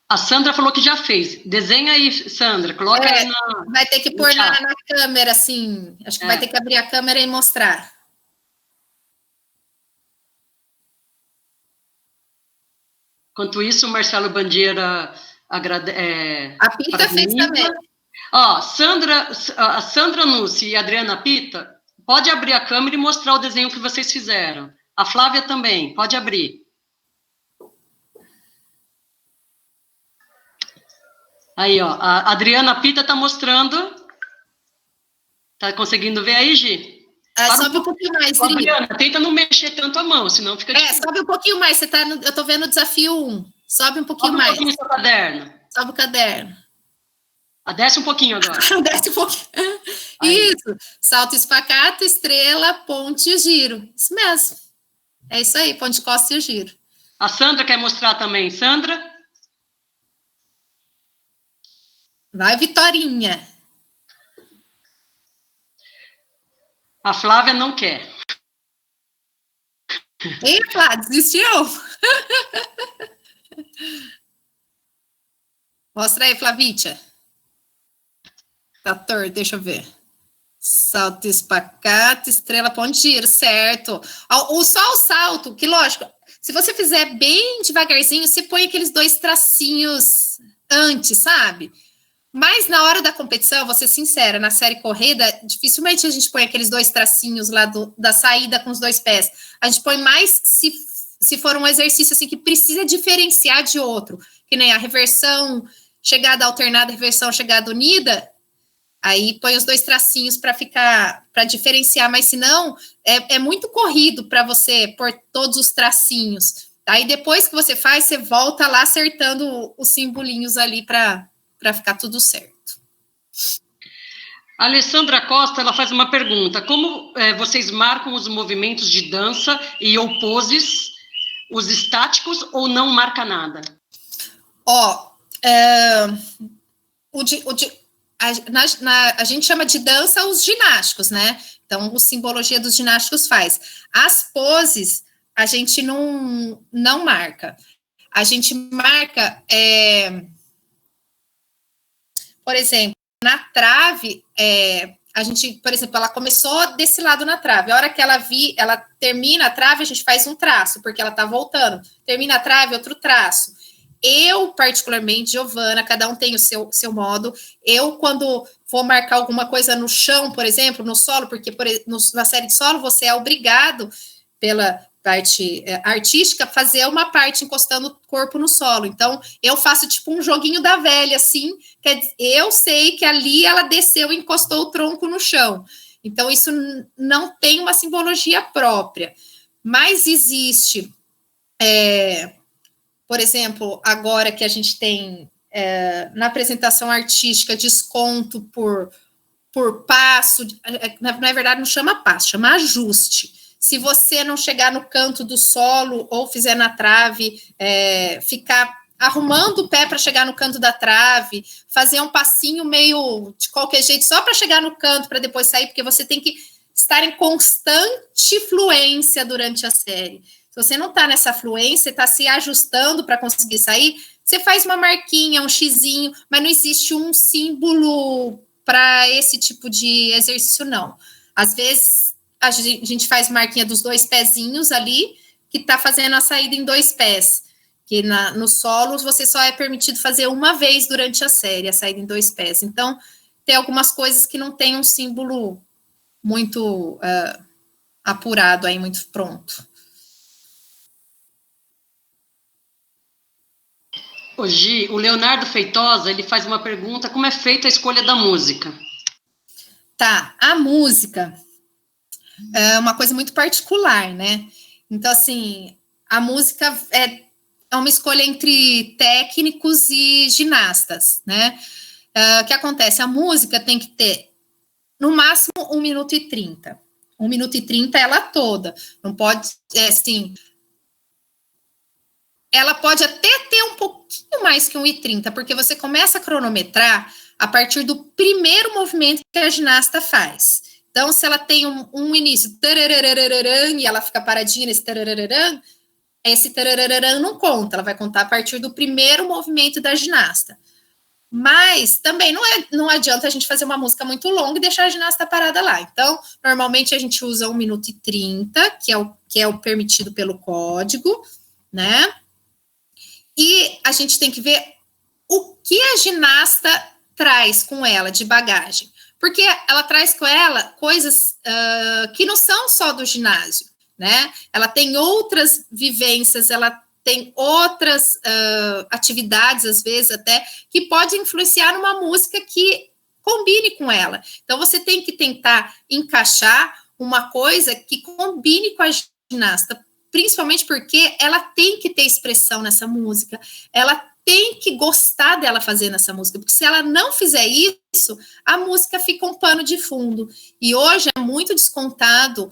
A Sandra falou que já fez. Desenha aí, Sandra. Coloca aí na... Vai ter que pôr na câmera, assim. Acho que vai ter que abrir a câmera e mostrar. Enquanto isso, o Marcelo Bandeira a Pita fez também. A Sandra Nussi e a Adriana Pita, pode abrir a câmera e mostrar o desenho que vocês fizeram. A Flávia também, pode abrir. Aí, a Adriana Pita está mostrando. Está conseguindo ver aí, Gi? Sobe um pouquinho mais, Dri. Adriana, tenta não mexer tanto a mão, senão fica difícil. Sobe um pouquinho mais, eu tô vendo o desafio 1. Sobe um pouquinho mais. Sobe um pouquinho seu caderno. Sobe o caderno. Desce um pouquinho agora. Desce um pouquinho. Isso. Salto espacato, estrela, ponte e giro. Isso mesmo. É isso aí, ponte, costa e giro. A Sandra quer mostrar também. Sandra? Vai, Vitorinha. A Flávia não quer. Ei, Flávia, desistiu? Mostra aí, Flavítia. Tá torto, deixa eu ver. Salto espacato, estrela, ponte, giro, certo. Só o salto, que lógico, se você fizer bem devagarzinho, você põe aqueles 2 tracinhos antes, sabe? Mas na hora da competição, vou ser sincera, na série corrida, dificilmente a gente põe aqueles 2 tracinhos lá da saída com os 2 pés. A gente põe mais se for um exercício assim que precisa diferenciar de outro, que nem a reversão, chegada alternada, reversão, chegada unida, aí põe os 2 tracinhos para diferenciar, mas senão é muito corrido para você pôr todos os tracinhos. Aí depois que você faz, você volta lá acertando os simbolinhos ali para ficar tudo certo. A Alessandra Costa, ela faz uma pergunta: como vocês marcam os movimentos de dança ou poses, os estáticos, ou não marca nada? A gente chama de dança os ginásticos, né? Então, a simbologia dos ginásticos faz. As poses, a gente não marca. A gente marca, por exemplo, na trave, a gente, por exemplo, ela começou desse lado na trave. A hora que ela termina a trave, a gente faz um traço, porque ela tá voltando. Termina a trave, outro traço. Eu, particularmente, Giovana, cada um tem o seu modo. Eu, quando vou marcar alguma coisa no chão, por exemplo, no solo, porque na série de solo você é obrigado, pela parte artística, fazer uma parte encostando o corpo no solo. Então, eu faço tipo um joguinho da velha, assim, eu sei que ali ela desceu e encostou o tronco no chão. Então, isso não tem uma simbologia própria. Mas existe... por exemplo, agora que a gente tem na apresentação artística desconto por passo, na verdade não chama passo, chama ajuste. Se você não chegar no canto do solo ou fizer na trave, ficar arrumando o pé para chegar no canto da trave, fazer um passinho meio de qualquer jeito, só para chegar no canto, para depois sair, porque você tem que estar em constante fluência durante a série. Se você não está nessa fluência, está se ajustando para conseguir sair, você faz uma marquinha, um xizinho, mas não existe um símbolo para esse tipo de exercício, não. Às vezes, a gente faz marquinha dos 2 pezinhos ali, que está fazendo a saída em 2 pés. Que nos solos, você só é permitido fazer uma vez durante a série, a saída em 2 pés. Então, tem algumas coisas que não tem um símbolo muito apurado aí, muito pronto. Hoje, o Leonardo Feitosa, ele faz uma pergunta: como é feita a escolha da música? Tá, a música é uma coisa muito particular, né? Então, assim, a música é uma escolha entre técnicos e ginastas, né? O que acontece? A música tem que ter, no máximo, 1 minuto e 30. 1 minuto e 30 ela toda. Não pode, assim... Ela pode até ter um pouquinho mais que 1 e 30, porque você começa a cronometrar a partir do primeiro movimento que a ginasta faz. Então, se ela tem um início, e ela fica paradinha nesse tararararam, esse tararararam não conta, ela vai contar a partir do primeiro movimento da ginasta. Mas também não adianta a gente fazer uma música muito longa e deixar a ginasta parada lá. Então, normalmente a gente usa 1 minuto e 30, que é o permitido pelo código, né? E a gente tem que ver o que a ginasta traz com ela de bagagem. Porque ela traz com ela coisas que não são só do ginásio, né? Ela tem outras vivências, ela tem outras atividades, às vezes até, que podem influenciar numa música que combine com ela. Então, você tem que tentar encaixar uma coisa que combine com a ginasta, principalmente porque ela tem que ter expressão nessa música, ela tem que gostar dela fazendo essa música, porque se ela não fizer isso, a música fica um pano de fundo. E hoje é muito descontado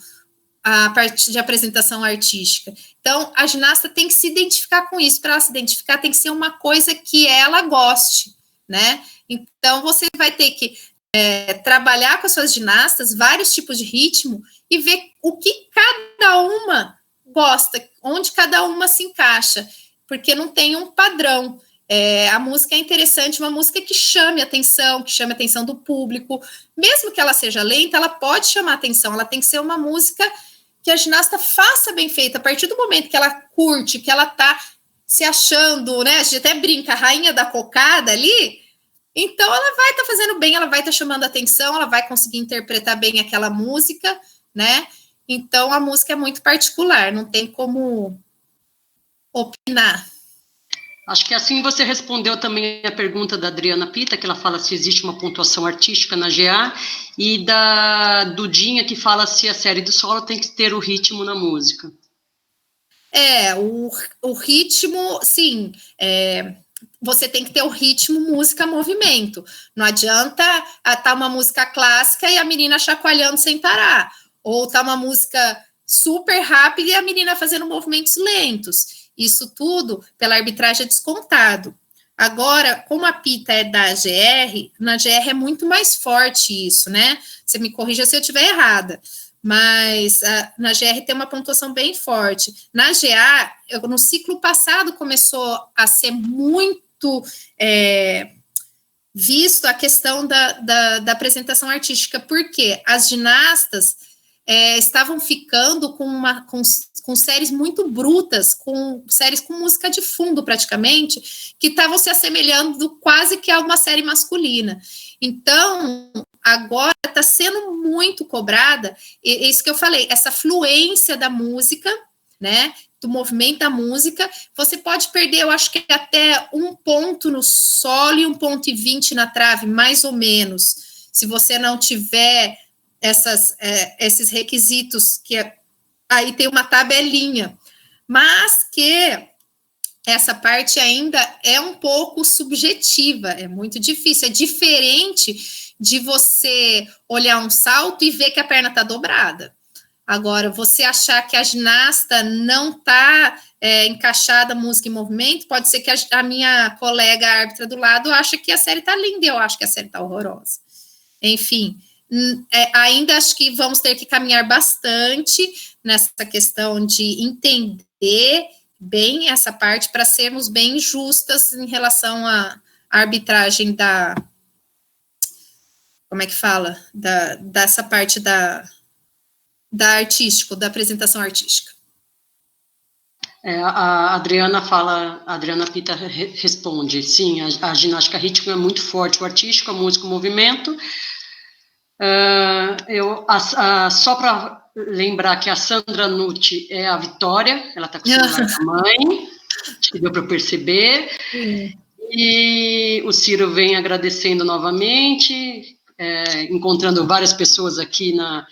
a parte de apresentação artística. Então, a ginasta tem que se identificar com isso. Para ela se identificar, tem que ser uma coisa que ela goste, né? Então, você vai ter que trabalhar com as suas ginastas, vários tipos de ritmo, e ver o que cada uma gosta, onde cada uma se encaixa, porque não tem um padrão. A música é interessante, uma música que chame atenção, que chame a atenção do público, mesmo que ela seja lenta, ela pode chamar atenção, ela tem que ser uma música que a ginasta faça bem feita. A partir do momento que ela curte, que ela tá se achando, né, a gente até brinca, a rainha da cocada ali, então ela vai estar fazendo bem, ela vai estar chamando atenção, ela vai conseguir interpretar bem aquela música, né? Então, a música é muito particular, não tem como opinar. Acho que assim você respondeu também a pergunta da Adriana Pita, que ela fala se existe uma pontuação artística na GA, e da Dudinha, que fala se a série do solo tem que ter o ritmo na música. O ritmo, sim, você tem que ter o ritmo, música, movimento. Não adianta tá uma música clássica e a menina chacoalhando sem parar, ou tá uma música super rápida e a menina fazendo movimentos lentos. Isso tudo, pela arbitragem, é descontado. Agora, como a pita é da GR, na GR é muito mais forte isso, né? Você me corrija se eu estiver errada, mas na GR tem uma pontuação bem forte. Na GA, no ciclo passado começou a ser muito visto a questão da apresentação artística, porque as ginastas estavam ficando com séries muito brutas, com séries com música de fundo, praticamente, que estavam se assemelhando quase que a uma série masculina. Então, agora está sendo muito cobrada, é isso que eu falei, essa fluência da música, né, do movimento da música. Você pode perder, eu acho que até 1 ponto no solo e 1,20 na trave, mais ou menos, se você não tiver esses requisitos, aí tem uma tabelinha, mas que essa parte ainda é um pouco subjetiva, é muito difícil, é diferente de você olhar um salto e ver que a perna está dobrada. Agora, você achar que a ginasta não está encaixada, música e movimento, pode ser que a minha colega árbitra do lado acha que a série está linda, e eu acho que a série está horrorosa. Enfim, ainda acho que vamos ter que caminhar bastante nessa questão de entender bem essa parte para sermos bem justas em relação à arbitragem como é que fala? Dessa parte da artístico, da apresentação artística. A Adriana Pita responde, sim, a ginástica rítmica é muito forte, o artístico, a música, o movimento. Só para lembrar que a Sandra Nucci é a Vitória, ela está com o celular da mãe, acho que deu para perceber, e o Ciro vem agradecendo novamente, encontrando várias pessoas aqui na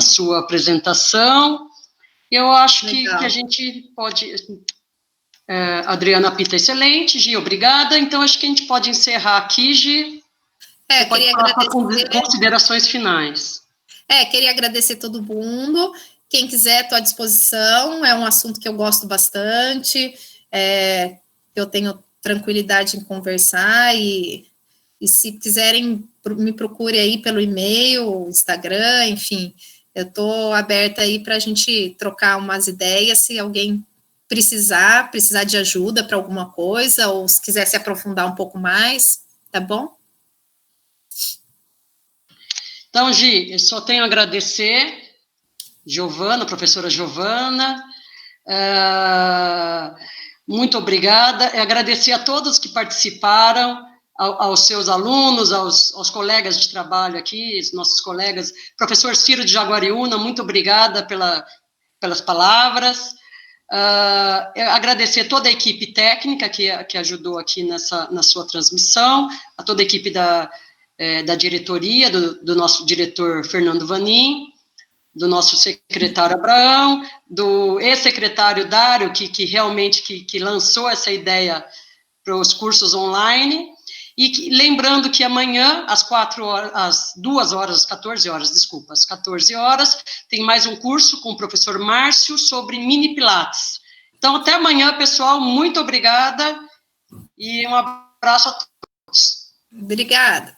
sua apresentação. Eu acho que a gente pode... Adriana Pita, excelente, Gi, obrigada. Então, acho que a gente pode encerrar aqui, Gi. Queria agradecer. Considerações finais. Queria agradecer todo mundo. Quem quiser, estou à disposição. É um assunto que eu gosto bastante. Eu tenho tranquilidade em conversar e se quiserem, me procure aí pelo e-mail, Instagram, enfim. Eu estou aberta aí para a gente trocar umas ideias, se alguém precisar de ajuda para alguma coisa, ou se quiser se aprofundar um pouco mais, tá bom? Então, Gi, eu só tenho a agradecer, Giovana, professora Giovana, muito obrigada, e agradecer a todos que participaram, aos seus alunos, aos colegas de trabalho aqui, nossos colegas, professor Ciro de Jaguariúna, muito obrigada pelas palavras, agradecer toda a equipe técnica que ajudou aqui na sua transmissão, a toda a equipe da diretoria, do nosso diretor Fernando Vanin, do nosso secretário Abraão, do ex-secretário Dário, que realmente que lançou essa ideia para os cursos online. E lembrando que amanhã, às 14 horas, tem mais um curso com o professor Márcio sobre mini pilates. Então, até amanhã, pessoal, muito obrigada e um abraço a todos. Obrigada.